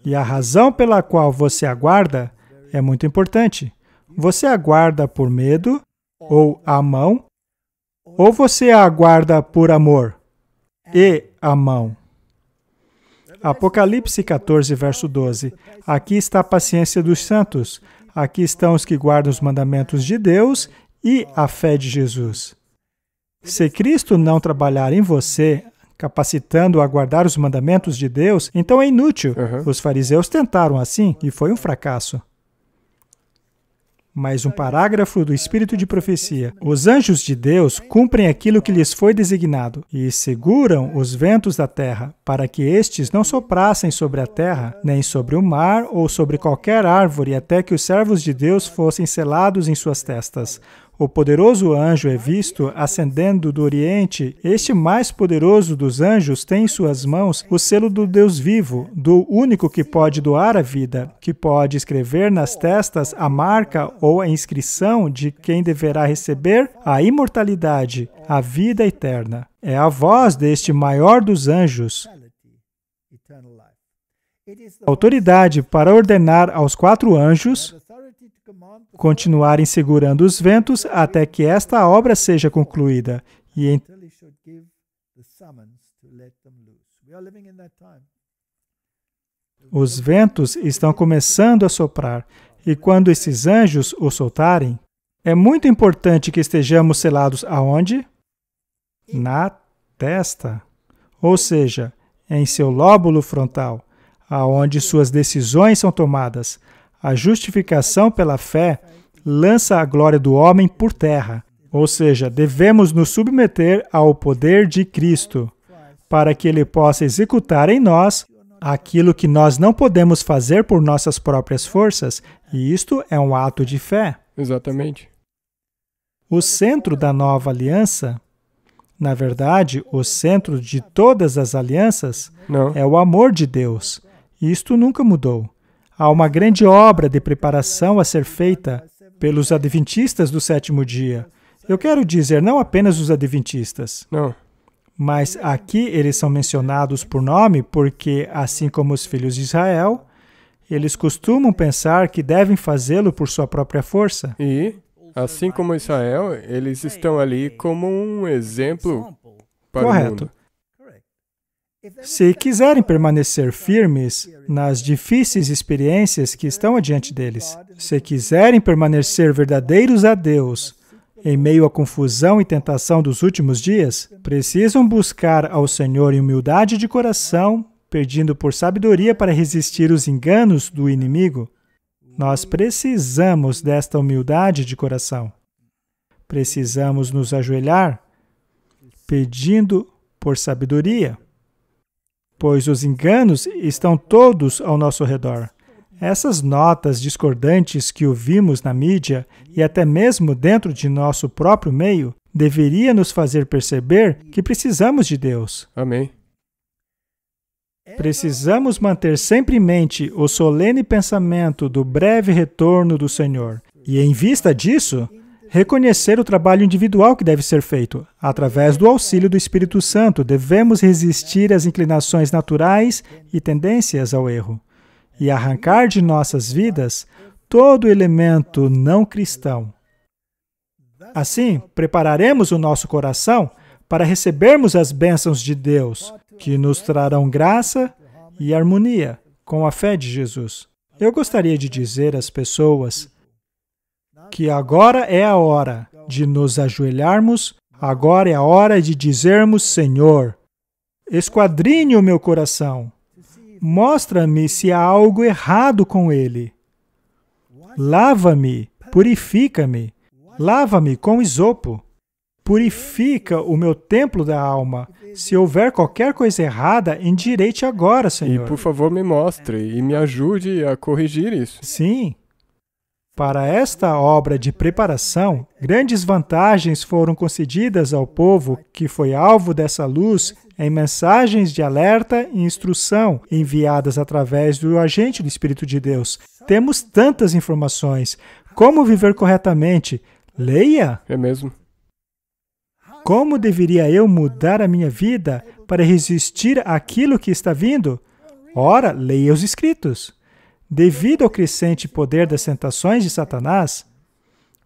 E a razão pela qual você aguarda é muito importante. Você aguarda por medo ou Amã, ou você aguarda por amor e Amã. Apocalipse 14, verso 12. Aqui está a paciência dos santos. Aqui estão os que guardam os mandamentos de Deus e a fé de Jesus. Se Cristo não trabalhar em você, capacitando a guardar os mandamentos de Deus, então é inútil. Os fariseus tentaram assim e foi um fracasso. Mais um parágrafo do Espírito de Profecia. Os anjos de Deus cumprem aquilo que lhes foi designado e seguram os ventos da terra, para que estes não soprassem sobre a terra, nem sobre o mar ou sobre qualquer árvore, até que os servos de Deus fossem selados em suas testas. O poderoso anjo é visto ascendendo do Oriente. Este mais poderoso dos anjos tem em suas mãos o selo do Deus vivo, do único que pode doar a vida, que pode escrever nas testas a marca ou a inscrição de quem deverá receber a imortalidade, a vida eterna. É a voz deste maior dos anjos. Autoridade para ordenar aos 4 anjos continuarem segurando os ventos até que esta obra seja concluída. E os ventos estão começando a soprar, e quando esses anjos o soltarem, é muito importante que estejamos selados aonde? Na testa, ou seja, em seu lóbulo frontal, aonde suas decisões são tomadas. A justificação pela fé lança a glória do homem por terra, ou seja, devemos nos submeter ao poder de Cristo, para que Ele possa executar em nós aquilo que nós não podemos fazer por nossas próprias forças, e isto é um ato de fé. Exatamente. O centro da nova aliança, na verdade, o centro de todas as alianças, é o amor de Deus. Isto nunca mudou. Há uma grande obra de preparação a ser feita pelos adventistas do 7º dia. Eu quero dizer, não apenas os adventistas. Não. Mas aqui eles são mencionados por nome porque, assim como os filhos de Israel, eles costumam pensar que devem fazê-lo por sua própria força. E, assim como Israel, eles estão ali como um exemplo para o mundo. Se quiserem permanecer firmes nas difíceis experiências que estão adiante deles, se quiserem permanecer verdadeiros a Deus em meio à confusão e tentação dos últimos dias, precisam buscar ao Senhor em humildade de coração, pedindo por sabedoria para resistir os enganos do inimigo. Nós precisamos desta humildade de coração. Precisamos nos ajoelhar, pedindo por sabedoria, pois os enganos estão todos ao nosso redor. Essas notas discordantes que ouvimos na mídia e até mesmo dentro de nosso próprio meio deveria nos fazer perceber que precisamos de Deus. Amém. Precisamos manter sempre em mente o solene pensamento do breve retorno do Senhor. E em vista disso, reconhecer o trabalho individual que deve ser feito. Através do auxílio do Espírito Santo, devemos resistir às inclinações naturais e tendências ao erro, e arrancar de nossas vidas todo elemento não cristão. Assim, prepararemos o nosso coração para recebermos as bênçãos de Deus, que nos trarão graça e harmonia com a fé de Jesus. Eu gostaria de dizer às pessoas que agora é a hora de nos ajoelharmos, agora é a hora de dizermos: Senhor, esquadrinhe o meu coração, mostra-me se há algo errado com ele. Lava-me, purifica-me, lava-me com isopo. Purifica o meu templo da alma. Se houver qualquer coisa errada, endireite agora, Senhor. E, por favor, me mostre e me ajude a corrigir isso. Sim. Para esta obra de preparação, grandes vantagens foram concedidas ao povo que foi alvo dessa luz em mensagens de alerta e instrução enviadas através do agente do Espírito de Deus. Temos tantas informações. Como viver corretamente? Leia! É mesmo. Como deveria eu mudar a minha vida para resistir àquilo que está vindo? Ora, leia os Escritos. Devido ao crescente poder das tentações de Satanás,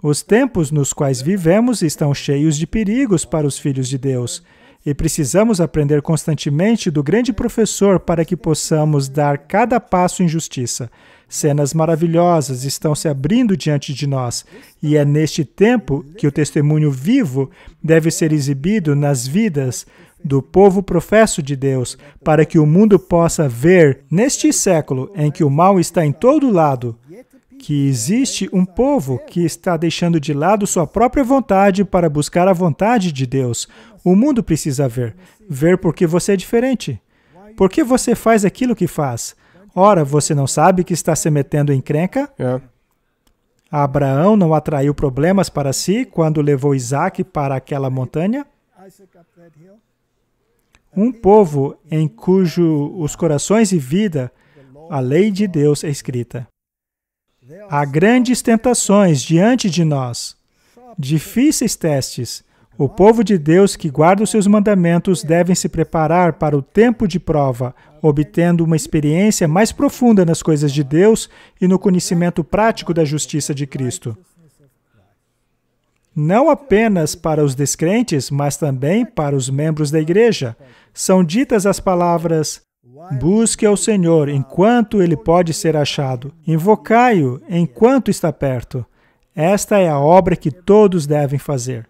os tempos nos quais vivemos estão cheios de perigos para os filhos de Deus, e precisamos aprender constantemente do grande professor para que possamos dar cada passo em justiça. Cenas maravilhosas estão se abrindo diante de nós, e é neste tempo que o testemunho vivo deve ser exibido nas vidas do povo professo de Deus, para que o mundo possa ver, neste século em que o mal está em todo lado, que existe um povo que está deixando de lado sua própria vontade para buscar a vontade de Deus. O mundo precisa ver porque você é diferente. Por que você faz aquilo que faz? Ora, você não sabe que está se metendo em encrenca? Abraão não atraiu problemas para si quando levou Isaac para aquela montanha? Um povo em cujo os corações e vida, a lei de Deus é escrita. Há grandes tentações diante de nós, difíceis testes. O povo de Deus que guarda os seus mandamentos devem se preparar para o tempo de prova, obtendo uma experiência mais profunda nas coisas de Deus e no conhecimento prático da justiça de Cristo. Não apenas para os descrentes, mas também para os membros da igreja. São ditas as palavras: busque ao Senhor enquanto Ele pode ser achado. Invocai-o enquanto está perto. Esta é a obra que todos devem fazer.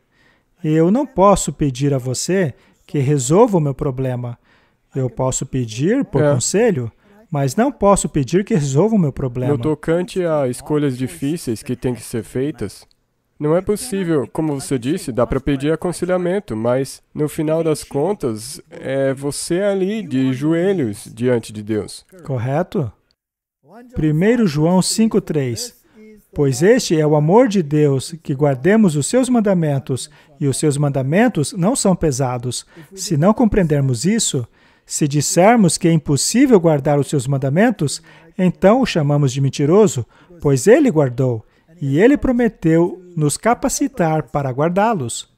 Eu não posso pedir a você que resolva o meu problema. Eu posso pedir por conselho, mas não posso pedir que resolva o meu problema. No tocante a escolhas difíceis que têm que ser feitas, não é possível, como você disse, dá para pedir aconselhamento, mas no final das contas, é você ali de joelhos diante de Deus. Correto? 1 João 5,3. Pois este é o amor de Deus, que guardemos os seus mandamentos, e os seus mandamentos não são pesados. Se não compreendermos isso, se dissermos que é impossível guardar os seus mandamentos, então o chamamos de mentiroso, pois ele guardou, e ele prometeu nos capacitar para guardá-los.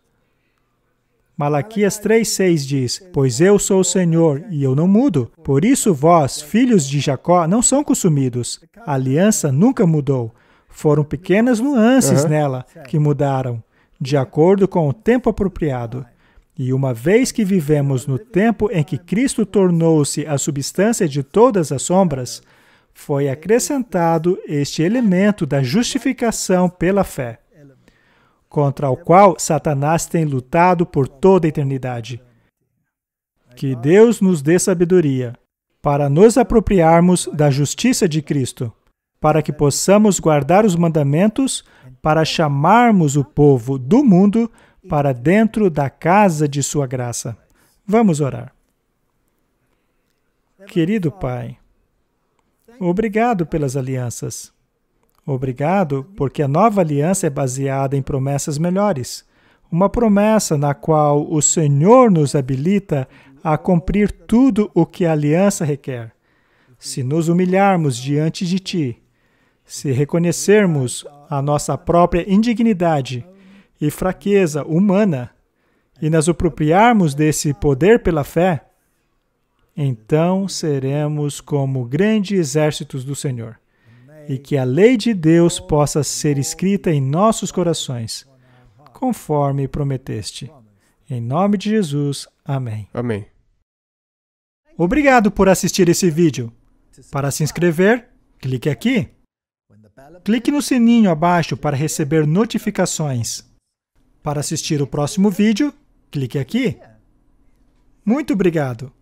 Malaquias 3,6 diz: pois eu sou o Senhor, e eu não mudo. Por isso vós, filhos de Jacó, não são consumidos. A aliança nunca mudou. Foram pequenas nuances nela que mudaram, de acordo com o tempo apropriado. E uma vez que vivemos no tempo em que Cristo tornou-se a substância de todas as sombras, foi acrescentado este elemento da justificação pela fé, contra o qual Satanás tem lutado por toda a eternidade. Que Deus nos dê sabedoria para nos apropriarmos da justiça de Cristo, para que possamos guardar os mandamentos, para chamarmos o povo do mundo para dentro da casa de sua graça. Vamos orar. Querido Pai, obrigado pelas alianças. Obrigado porque a nova aliança é baseada em promessas melhores. Uma promessa na qual o Senhor nos habilita a cumprir tudo o que a aliança requer. Se nos humilharmos diante de Ti, se reconhecermos a nossa própria indignidade e fraqueza humana e nos apropriarmos desse poder pela fé, então seremos como grandes exércitos do Senhor, e que a lei de Deus possa ser escrita em nossos corações, conforme prometeste. Em nome de Jesus, amém. Amém. Obrigado por assistir esse vídeo. Para se inscrever, clique aqui. Clique no sininho abaixo para receber notificações. Para assistir o próximo vídeo, clique aqui. Muito obrigado!